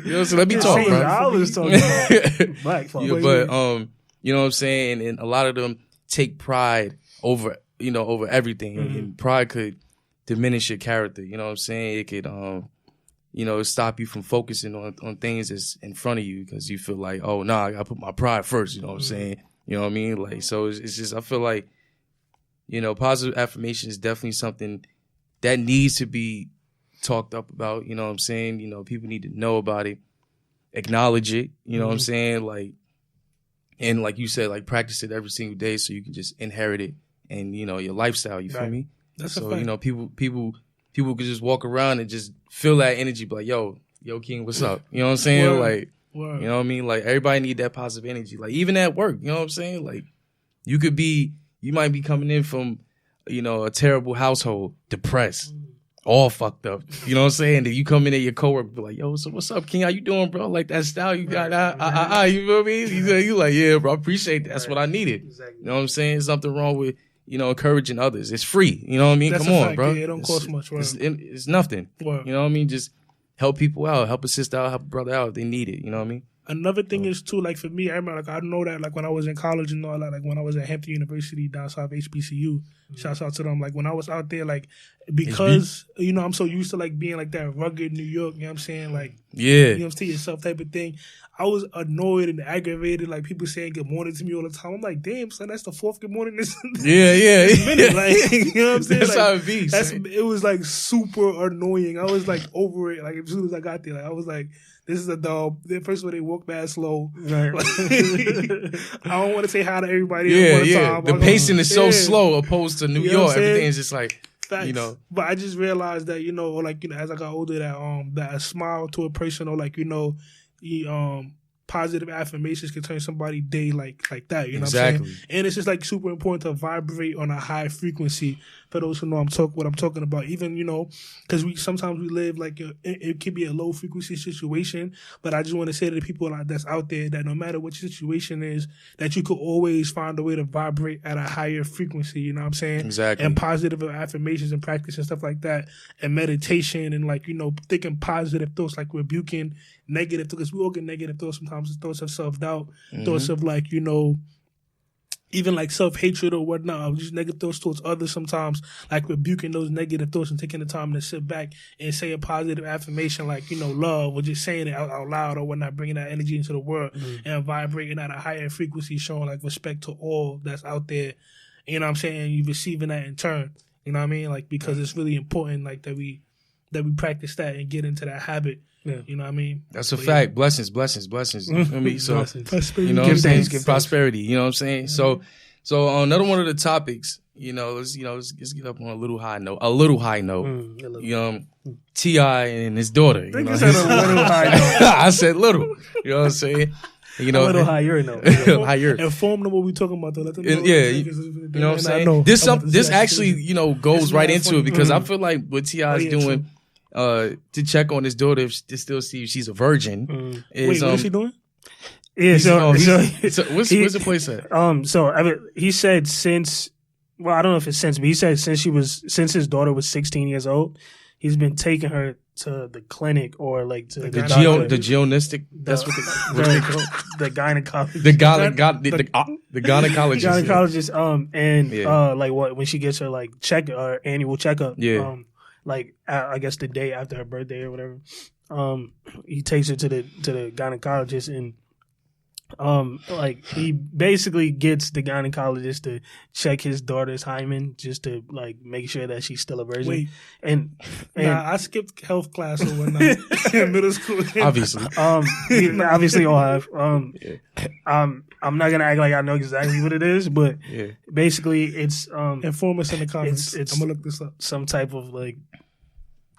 know, so let me talk, bro. I was talking about black fathers. Yeah, but, you know what I'm saying? And a lot of them take pride over, you know, over everything. And pride could diminish your character, you know what I'm saying? It could, you know, stop you from focusing on things that's in front of you because you feel like, oh, nah, I got to put my pride first, you know what I'm saying? You know what I mean? Like, so it's just, I feel like, you know, positive affirmation is definitely something that needs to be talked up about. You know what I'm saying? You know, people need to know about it, acknowledge it. You know what I'm saying? Like, and like you said, like practice it every single day so you can just inherit it and, you know, your lifestyle. You feel me? That's so, you know, people could just walk around and just feel that energy, be like, yo, King, what's up? You know what I'm saying? Word. Like, you know what I mean? Like, everybody need that positive energy. Like, even at work, you know what I'm saying? Like, you might be coming in from, you know, a terrible household, depressed, all fucked up. You know what I'm saying? Then you come in at your coworker, be like, yo, so what's up, King? How you doing, bro? Like that style you got, you feel me? You like, yeah, bro, I appreciate that. That's what I needed. Exactly. You know what I'm saying? There's something wrong with, you know, encouraging others. It's free. You know what I mean? That's Come on, fact, bro. Yeah, it don't cost much. Right? It's nothing. Right. You know what I mean? Just help people out, help a sister out, help a brother out if they need it. You know what I mean? Another thing is too, like for me, I remember, like I know that, like when I was in college and all that, like when I was at Hampton University down south, HBCU, shouts out to them. Like when I was out there, like because you know I'm so used to like being like that rugged New York, you know what I'm saying, like you know, to yourself type of thing. I was annoyed and aggravated, like people saying good morning to me all the time. I'm like, damn, son, that's the fourth good morning this minute. Like, you know what I'm saying? That's like, how it be. It was like super annoying. I was like over it. Like as soon as I got there, like I was like, this is a dog. First of all, they walk bad slow. Right. Like, I don't want to say hi to everybody. Time. The pacing is so slow opposed to New York. Everything is just like, facts. You know. But I just realized that, you know, like, you know, as I got older, that a smile to a person, or like, you know, positive affirmations can turn somebody's day like that, you know what I'm saying? And it's just like super important to vibrate on a high frequency for those who know what I'm talking about. Even, you know, because sometimes we live like it can be a low frequency situation, but I just want to say to the people that's out there that no matter what your situation is, that you could always find a way to vibrate at a higher frequency, you know what I'm saying? Exactly. And positive affirmations and practice and stuff like that, and meditation, and like, you know, thinking positive thoughts, like rebuking negative, because we all get negative thoughts sometimes, thoughts of self-doubt, thoughts of like, you know, even like self-hatred or whatnot, just negative thoughts towards others sometimes, like rebuking those negative thoughts and taking the time to sit back and say a positive affirmation like, you know, love, or just saying it out loud or whatnot, bringing that energy into the world and vibrating at a higher frequency, showing like respect to all that's out there, you know what I'm saying, you receiving that in turn, you know what I mean, like, because it's really important like that we practice that and get into that habit. Yeah. You know what I mean? That's a fact. Blessings. You know what I mean? So, prosperity. You know what I'm saying? Prosperity. You know what I'm saying? Mm-hmm. So another one of the topics, let's get up on a little high note. T.I. and his daughter. You know? Said a little high note. I said little. You know what I'm saying? A little higher note. Higher. Inform them what we talking about though. Let them know. You know what I'm saying? This actually, goes right into it because I feel like what T.I. is doing to check on his daughter to still see if she's a virgin. Wait, what is she doing? Yeah, what's the place at? He said since, well, I don't know if it's since, but he said since his daughter was 16 years old, he's been taking her to the clinic or like to the geonistic. That's what they call the gynecologist. The gynecologist. Gynecologist. And like when she gets her like annual checkup. Yeah. I guess the day after her birthday or whatever. He takes her to the gynecologist and he basically gets the gynecologist to check his daughter's hymen just to like make sure that she's still a virgin. Wait, and I skipped health class or whatnot in middle school. Obviously all have. I'm not gonna act like I know exactly what it is, but basically it's inform us in the comments. I'm gonna look this up. Some type of like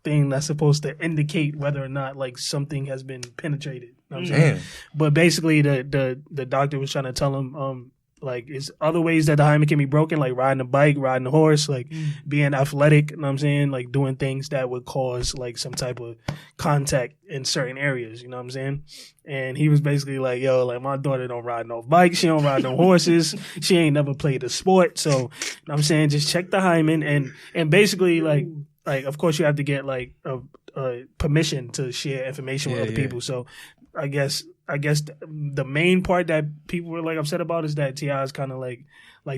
thing that's supposed to indicate whether or not like something has been penetrated. You know what I'm saying? But basically the doctor was trying to tell him like it's other ways that the hymen can be broken, like riding a bike, riding a horse, like being athletic, you know what I'm saying? Like doing things that would cause like some type of contact in certain areas, you know what I'm saying? And he was basically like, yo, like my daughter don't ride no bikes, she don't ride no horses, she ain't never played a sport, so you know what I'm saying, just check the hymen and basically like of course you have to get like a permission to share information with other people. So I guess the main part that people were like upset about is that T.I. is kind of like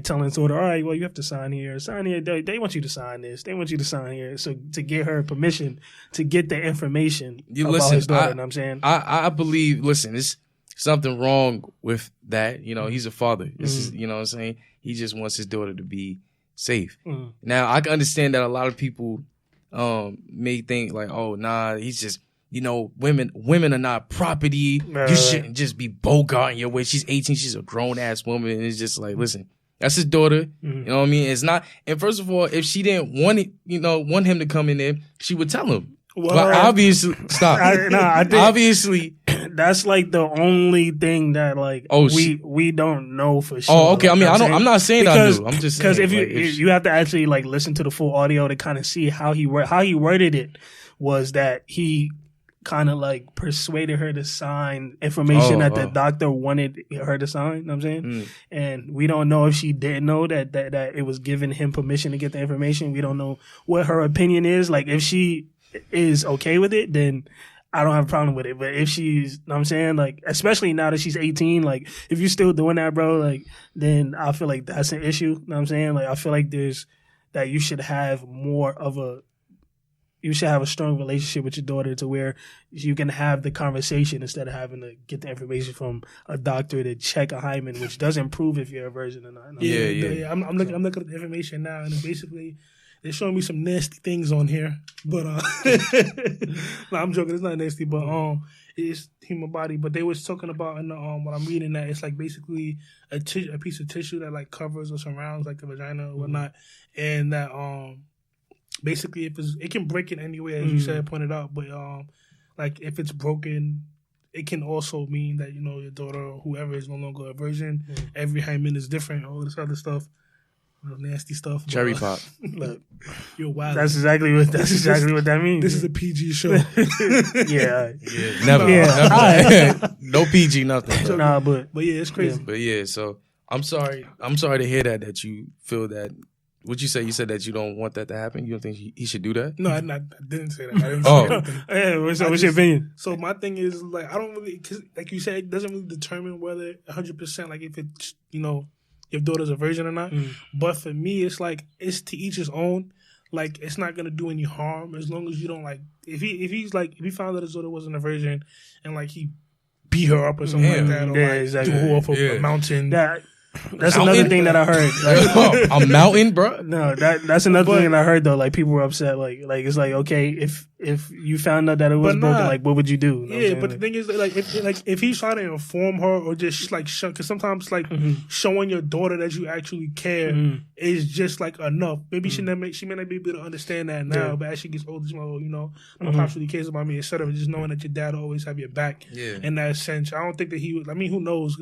telling his daughter, all right, well you have to sign here. They want you to sign this. They want you to sign here. So to get her permission to get the information about his daughter, you know what I'm saying? I believe. Listen, there's something wrong with that. He's a father. This is, you know what I'm saying. He just wants his daughter to be safe. Now I can understand that a lot of people may think like, oh nah, he's just, women are not property. You shouldn't just be bogarting your way. She's 18, she's a grown ass woman, and it's just like, listen, that's his daughter. You know what I mean? It's not. And first of all, if she didn't want him to come in there, she would tell him. Well, but obviously, stop. Obviously, that's like the only thing that like we don't know for sure. Oh, okay. Like, I mean, I'm not saying I do. I'm just saying because if you have to actually like listen to the full audio to kind of see how he worded it was that he kind of like persuaded her to sign information that the doctor wanted her to sign. You know what I'm saying? And we don't know if she didn't know that it was giving him permission to get the information. We don't know what her opinion is. Like if she is okay with it, then I don't have a problem with it. But if she's, you know what I'm saying, like, especially now that she's 18, like, if you're still doing that, bro, like, then I feel like that's an issue. You know what I'm saying? Like, I feel like you should have a strong relationship with your daughter to where you can have the conversation instead of having to get the information from a doctor to check a hymen, which doesn't prove if you're a virgin or not. Yeah. I'm looking at the information now, and basically they're showing me some nasty things on here, but no, I'm joking. It's not nasty, but it's human body. But they was talking about in the what I'm reading that it's like basically a piece of tissue that like covers or surrounds like the vagina or whatnot, and that basically it can break in any way, as you said, pointed out. But like if it's broken, it can also mean that your daughter or whoever is no longer a virgin. Every hymen is different. All this other stuff. Nasty stuff. Cherry pop. Look, you're wild. That's exactly what that means. This is a PG show. Yeah. Never. Yeah. No PG, nothing. Nah, but yeah, it's crazy. But yeah, so I'm sorry to hear that you feel that. What you say? You said that you don't want that to happen. You don't think he should do that? No, I didn't say that. I didn't say that. What's your opinion? So my thing is like I don't really, cause like you said, it doesn't really determine whether 100% like if it's your daughter's a virgin or not. But for me, it's like it's to each his own. Like it's not gonna do any harm as long as you don't like. If he found that his daughter wasn't a virgin and like he beat her up or something like that, or exactly. threw her off a mountain. That's another thing that I heard. Like, a mountain, bro. No, that's another thing that I heard though. Like people were upset. Like it's like okay, if if you found out that it was broken, like what would you do? Yeah, but the thing is, like if he's trying to inform her or just like because sometimes like showing your daughter that you actually care is just like enough. Maybe she may not be able to understand that now, but as she gets older, she's like, oh, you know, my pops really cares about me, instead of just knowing that your dad will always have your back. Yeah. In that sense, I don't think that he would. I mean, who knows?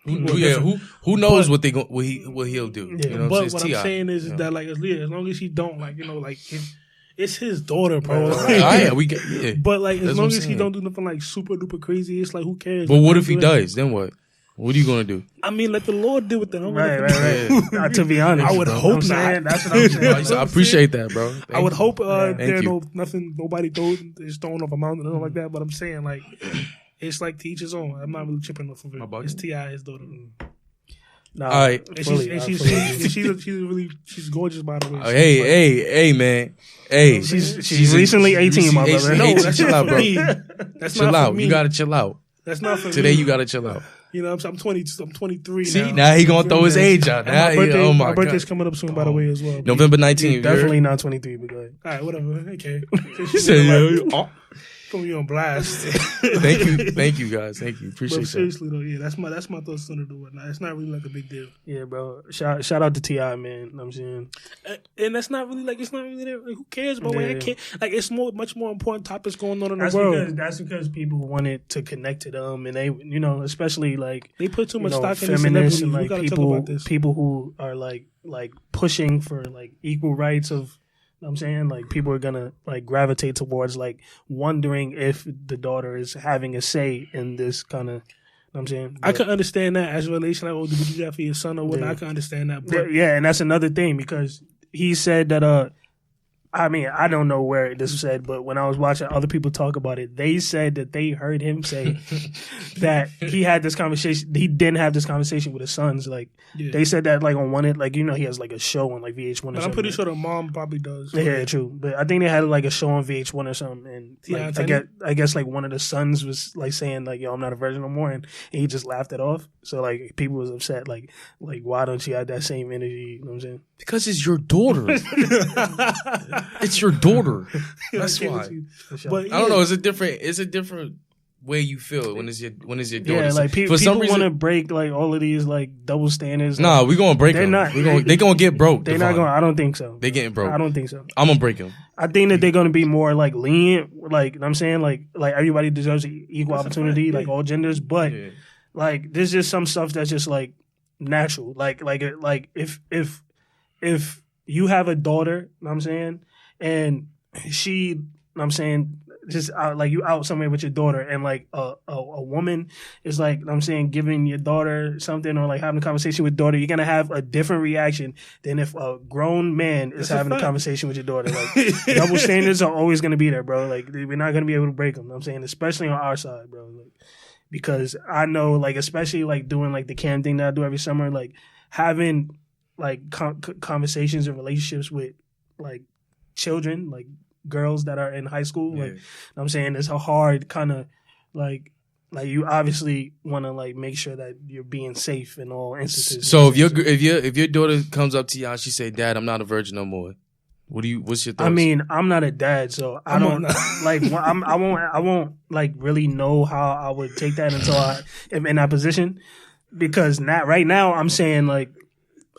Who knows what he'll do? Yeah, you know but what I'm saying is that like as long as he don't like it's his daughter, bro. But like as long as he don't do nothing like super duper crazy, it's like who cares? But what if he does? Then what? What are you gonna do? I mean, let the Lord deal with that. Right. To be honest, I would hope not. That's what I'm saying. I appreciate that, bro. I would hope nobody is thrown off a mountain or nothing like that. But I'm saying like it's like to each his own. I'm not really tripping off of it. It's T.I. his daughter. All right, and she's gorgeous, by the way. Hey, man. Hey, she's recently 18, my brother. No, that's chill not out, for bro. me. That's chill not out. for me. You gotta chill out. That's not for today. me. You gotta chill out. You know, I'm 23. See, now he gonna throw his age out. Now, my birthday's coming up soon, by the way, as well. November 19th. Definitely not 23, but go ahead. All right, whatever. Okay. He said, put me on blast. Thank you guys. Thank you. Appreciate that. Seriously though, yeah, that's my thoughts on it or whatnot. It's not really like a big deal. Yeah, bro. Shout out to T.I., man. You know what I'm saying? And that's not really like, it's not really like, who cares, bro? Yeah. Like it's much more important topics going on in the world. That's because people wanted to connect to them, and they, you know, especially like they put too much stock in feminists and like people who are like pushing for like equal rights of. I'm saying like people are gonna like gravitate towards like wondering if the daughter is having a say in this kind of. I'm saying I could understand that as a relation. Like, oh, did you do that for your son or whatnot? I can understand that. But and that's another thing because he said that. I mean, I don't know where this was said, but when I was watching other people talk about it, they said that they heard him say that he had this conversation. He didn't have this conversation with his sons. Like they said that like on one, like, you know, he has like a show on like VH1. But I'm pretty sure the mom probably does. Yeah, true. But I think they had like a show on VH1 or something, and like, I guess like one of the sons was like saying like, "Yo, I'm not a virgin no more," and he just laughed it off. So like people was upset. Like why don't you have that same energy? You know what I'm saying? Because it's your daughter. It's your daughter. That's why. But I don't know. It's a different way you feel when it's your daughter. Yeah, like people want to break like all of these like double standards. Nah, we're gonna break them. They're gonna get broke. They're not gonna. I don't think so. They getting broke. I don't think so. I'm gonna break them. I think that they're gonna be more like lenient. Like, you know what I'm saying, like everybody deserves equal opportunity, like all genders. But like there's just some stuff that's just like natural. Like if you have a daughter, you know what I'm saying, and she, you know what I'm saying, just like you out somewhere with your daughter, and like a woman is like, you know what I'm saying, giving your daughter something or like having a conversation with daughter, you're gonna have a different reaction than if a grown man is having a conversation with your daughter. Like double standards are always gonna be there, bro. Like we're not gonna be able to break them. You know what I'm saying, especially on our side, bro. Like, because I know, like, especially like doing like the cam thing that I do every summer, like having like conversations and relationships with like children, like girls that are in high school, like, you know what I'm saying, it's a hard kind of like you obviously want to like make sure that you're being safe in all instances. So if your daughter comes up to you and she say, "Dad, I'm not a virgin no more," what's your thoughts? I mean, I'm not a dad, so I don't like. I won't like really know how I would take that until I am in that position, because right now I'm saying like,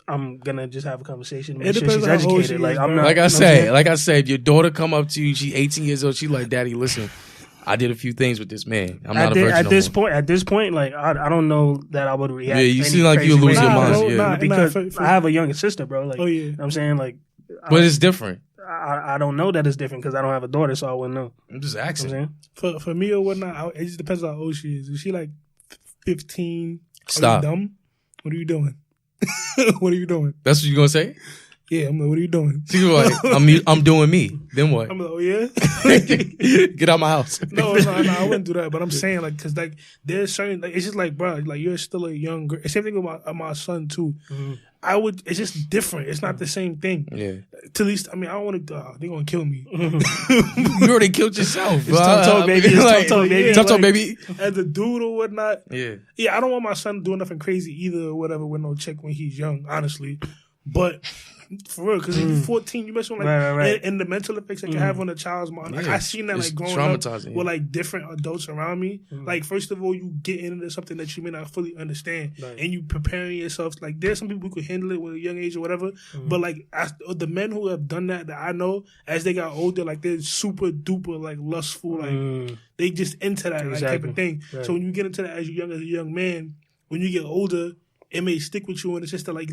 I'm gonna just have a conversation. Make sure she's educated. Like I'm not. Like I said, your daughter come up to you. She's 18 years old. She's like, "Daddy, listen, I did a few things with this man. I'm not a virgin at this point, like I don't know that I would react. Yeah, you seem like you lose your mind. Because I have a younger sister, bro. Like, you know what I'm saying, like, but it's different. I don't know that it's different because I don't have a daughter, so I wouldn't know. I'm just asking. You know what I'm saying? For me or whatnot, it just depends on how old she is. If she like 15, stop. Dumb. What are you doing? What are you doing? That's what you gonna say? Yeah, I'm like, what are you doing? She's like, I'm doing me. Then what? I'm like, oh yeah, get out my house. No, I wouldn't do that. But I'm saying like, cause like there's certain like, it's just like, bro, like you're still a young girl. Same thing with my son too. Mm-hmm. It's just different. It's not the same thing. Yeah. To least, I mean, I don't want to. They're gonna kill me. You already killed yourself. It's tough talk, baby. Tough talk, baby. As a dude or whatnot. Yeah. Yeah, I don't want my son doing nothing crazy either or whatever with no chick when he's young. Honestly, but For real, because you're 14, you mess with right. And the mental effects it can have on a child's mind. Like, I seen that like growing up with like different adults around me. Like, first of all, you get into something that you may not fully understand, and you preparing yourself. Like, there's some people who could handle it with a young age or whatever, but like the men who have done that I know, as they got older, like they're super duper like lustful, like they just into that like, type of thing. Right. So when you get into that as a young man, when you get older, it may stick with you, and it's just that like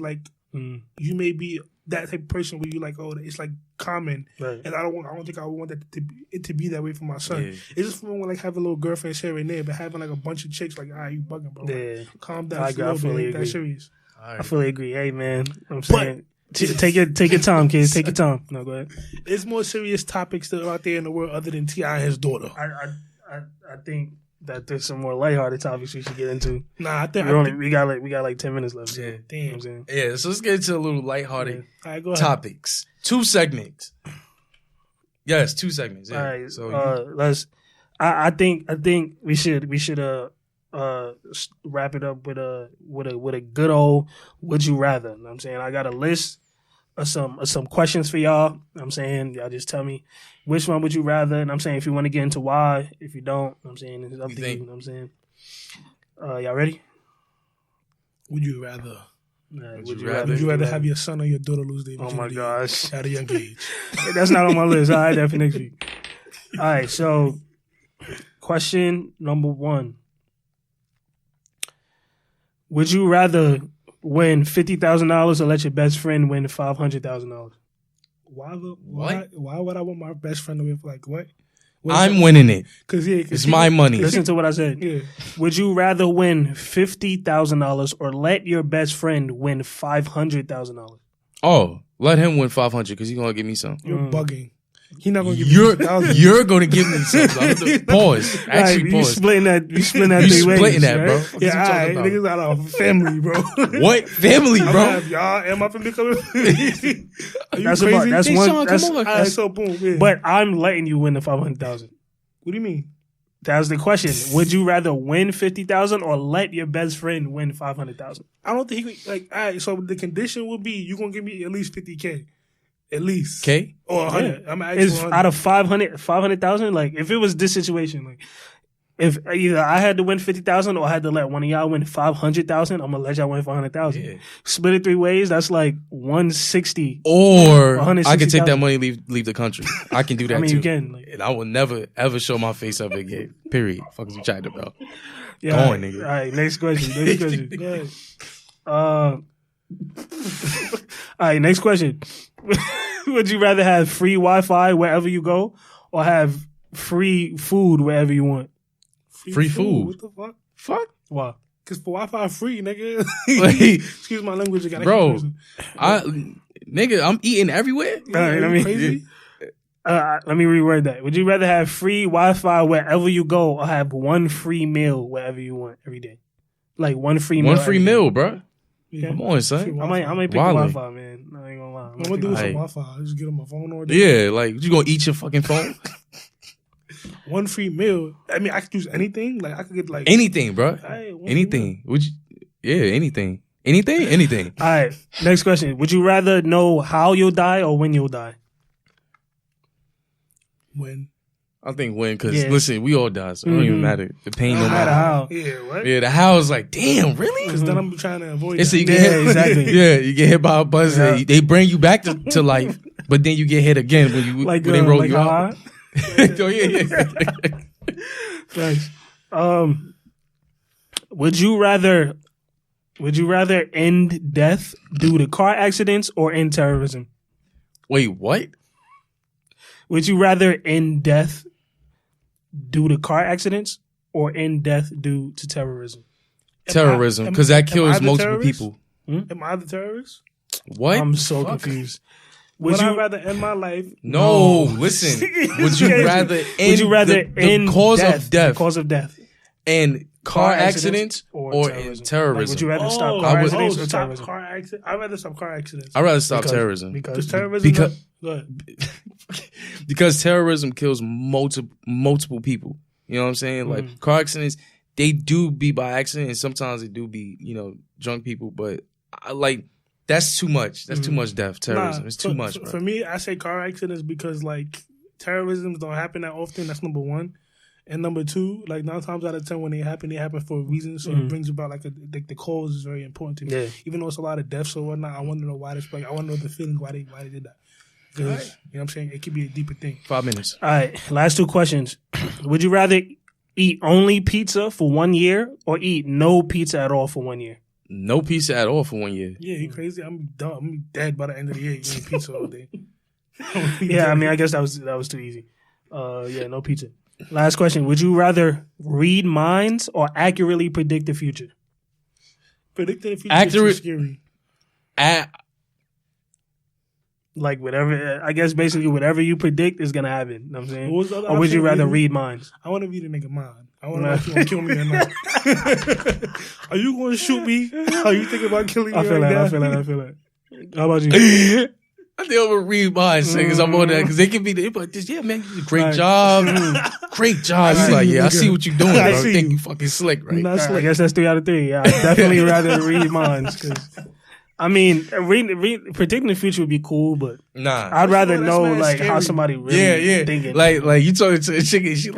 you may be that type of person where you like, oh, it's like common, and I don't think I would want it to be that way for my son. Yeah. It's just when like having a little girlfriend here and there, but having like a bunch of chicks like, you bugging, bro. Yeah. Like, calm down. I fully agree. That serious. Right. I fully agree. Hey man, I'm saying take your time, kids. Take your time. No, go ahead. There's more serious topics that are out there in the world other than T.I. and his daughter. I think that there's some more lighthearted topics we should get into. Nah, I think we got like 10 minutes left. Yeah, damn. You know what I'm saying? Yeah, so let's get into a little lighthearted go ahead. topics. 2 segments. Yes, 2 segments. Yeah. All right, so let's. I think we should wrap it up with a good old would you rather. You know what I'm saying? I got a list of some questions for y'all. You know what I'm saying, y'all just tell me which one would you rather, and I'm saying if you want to get into why, if you don't, you know what I'm saying it's up to you. You know what I'm saying? Y'all ready? Would you rather? Would you rather have your son or your daughter lose their virginity? Oh my gosh! At a young age. That's not on my list. All right, that for next week. All right, so question number 1. Would you rather win $50,000 or let your best friend win $500,000? Why would I want my best friend to win? Like what? I'm winning it. Cause it's my money. Listen to what I said. Yeah. Would you rather win $50,000 or let your best friend win $500,000? Oh, let him win 500 because he's gonna give me some. You're bugging. He's not gonna give me 1,000. You're gonna give me some. Pause. Actually, right, pause. You splitting that you 3 ways. Splitting that, right? bro. Yeah, all right. Niggas got a family, bro. What family, bro? Y'all and my family coming. That's crazy? That's hey, one. Sean, that's, come on. Right, so boom. Yeah. But I'm letting you win the 500,000. What do you mean? That was the question. Would you rather win 50,000 or let your best friend win 500,000? I don't think he could. Like, all right. So the condition would be you gonna give me at least 50K. At least. K? Or 100. Yeah. I'm actually out of 500,000, like if it was this situation, like if either I had to win 50,000 or I had to let one of y'all win 500,000, I'm gonna let y'all win 500,000. Yeah. Split it 3 ways, that's like 160. Or I could take that money, leave the country. I can do that too. You can. Like, and I will never ever show my face up again. Period. Fuck is you chatting about? Yeah, Go on, nigga. All right, next question. All right, next question. Would you rather have free Wi-Fi wherever you go or have free food wherever you want? Free food? What the fuck? Fuck? Why? Because for Wi-Fi free, nigga. Excuse my language. Bro, nigga, I'm eating everywhere. All right, crazy? Let me reword that. Would you rather have free Wi-Fi wherever you go or have one free meal wherever you want every day? Like one free meal. One free meal, bro. Yeah. Come on, son. I might pick the Wi-Fi, man. I ain't gonna lie. I'm gonna do some Wi-Fi. I just get on my phone all day. Yeah, like you gonna eat your fucking phone? One free meal. I mean, I could use anything. Like I could get like anything, bro. Anything. Would you? Yeah, anything. Anything. All right. Next question. Would you rather know how you'll die or when you'll die? When. I think when, because listen, we all die, so it don't even matter. The pain no matter how. Yeah, what? Yeah, the how is like, damn, really? Because then I'm trying to avoid that. So you get hit, exactly. Yeah, you get hit by a bus. Yeah. They bring you back to life, but then you get hit again when when they roll you out. So yeah. Thanks. Would you rather end death due to car accidents or end terrorism? Wait, what? Would you rather end death due to car accidents or end death due to terrorism? Terrorism, because that kills multiple people. Am I the terrorist? What? I'm so confused. Would you rather end my life? No, listen. Would you rather end the cause of death? The cause of death. And car accidents or in terrorism? Like, would you rather stop car accidents or terrorism? I'd rather stop car accidents. I'd rather stop terrorism. Because terrorism... Because terrorism kills multiple people. You know what I'm saying? Like car accidents, they do be by accident, and sometimes they do be, drunk people. But That's too much. That's too much death. Terrorism. It's too much, bro. For me, I say car accidents because like terrorisms don't happen that often. That's number one. And number two, like 9 times out of 10 when they happen for a reason. So it brings about like the cause is very important to me. Yeah. Even though it's a lot of deaths or whatnot, I want to know why this. Like, I want to know the feeling why they did that. Because you know what I'm saying, it could be a deeper thing. 5 minutes. All right, last 2 questions. Would you rather eat only pizza for 1 year or eat no pizza at all for 1 year? No pizza at all for 1 year. Yeah, you crazy? I'm done. I'm dead by the end of the year eating pizza all day. Yeah, I mean, I guess that was too easy. Yeah, no pizza. Last question. Would you rather read minds or accurately predict the future? Predicting the future is scary. Like whatever, I guess basically whatever you predict is gonna happen. You know what I'm saying? Or would you rather read minds? I want to read a nigga mind. I want to know if you want to kill me or not. Are you going to shoot me? Are you thinking about killing me? I feel that. How about you? I think I'm gonna read minds because I'm on that because they can be like this. Yeah, man, you did a great job. Great job. He's like, yeah, I see what you're doing, bro. I think you fucking slick, right? I guess that's 3 out of 3. Yeah, I definitely rather read minds because. I mean, predicting the future would be cool, but I'd rather know like scary. How somebody really thinking. Like you talking to a chick, she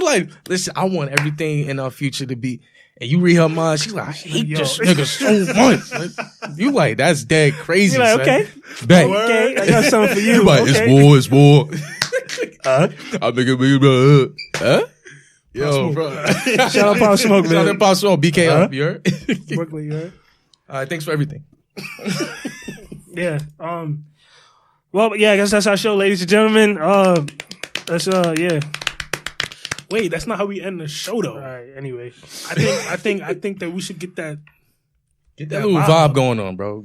like, listen, I want everything in our future to be. And you read her mind, she's like, I hate this nigga so much. You like, that's dead crazy. You're like, okay, okay, I got something for you. You like, okay. It's war. I'm making huh? Yo, bro. Shout out Pop Smoke, man. Shout out Pop Smoke. BK up, you heard? Brooklyn, you heard? All right, thanks for everything. Yeah. Well, yeah, I guess that's our show, ladies and gentlemen. Yeah. Wait, that's not how we end the show, though. All right. Anyway, I think that we should get that little vibe going on, bro.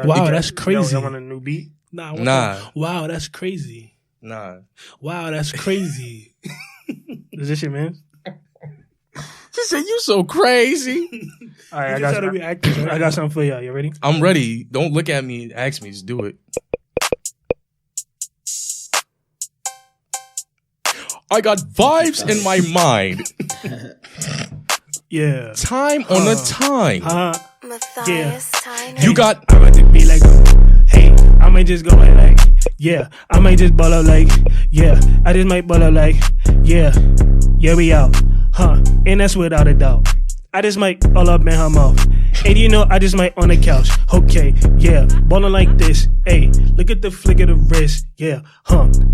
Wow, that's crazy. Yo, want a new beat? Nah. Wow, that's crazy. Nah. Wow, that's crazy. Is this your man? She said, "You so crazy." All right, I got something for y'all. You ready? I'm ready. Don't look at me. Ask me. Just do it. I got vibes in my mind. Yeah. Time on a time. Matthias, time. You got. I want to be like, hey, I might just go like, yeah. I might just ball up like, yeah. I just might ball up like, yeah. Yeah, we out. And that's without a doubt. I just might all up in her mouth. And you know, I just might on the couch. Okay, yeah. Ballin' like this. Hey, look at the flick of the wrist. Yeah,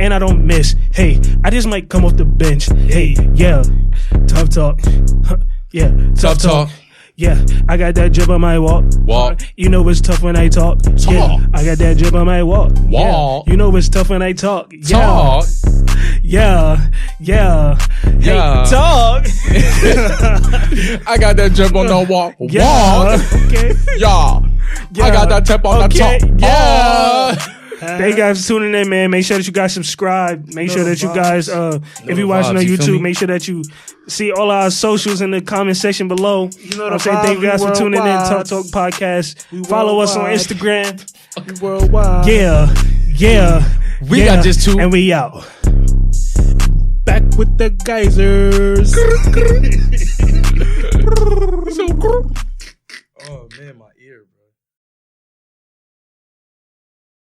and I don't miss. Hey, I just might come off the bench. Hey, yeah. Tough talk. Yeah, tough talk. Yeah, I got that drip on my walk. You know it's tough when I talk. Yeah, I got that drip on my walk. Yeah, you know it's tough when I talk. Yeah. Yeah. Hey, talk. I got that drip on the walk. Yeah. Okay. Yeah. I got that tip on the top. Yeah. Thank you guys for tuning in, man. Make sure that you guys subscribe. Make sure that you guys, if you're watching on YouTube, make sure that you see all our socials in the comment section below. You know what I'm saying? Thank you guys for tuning in. Tuftalk Podcast. Follow us on Instagram. Worldwide. Yeah. We got just 2. And we out. Back with the geysers. So, oh man, my ear, bro.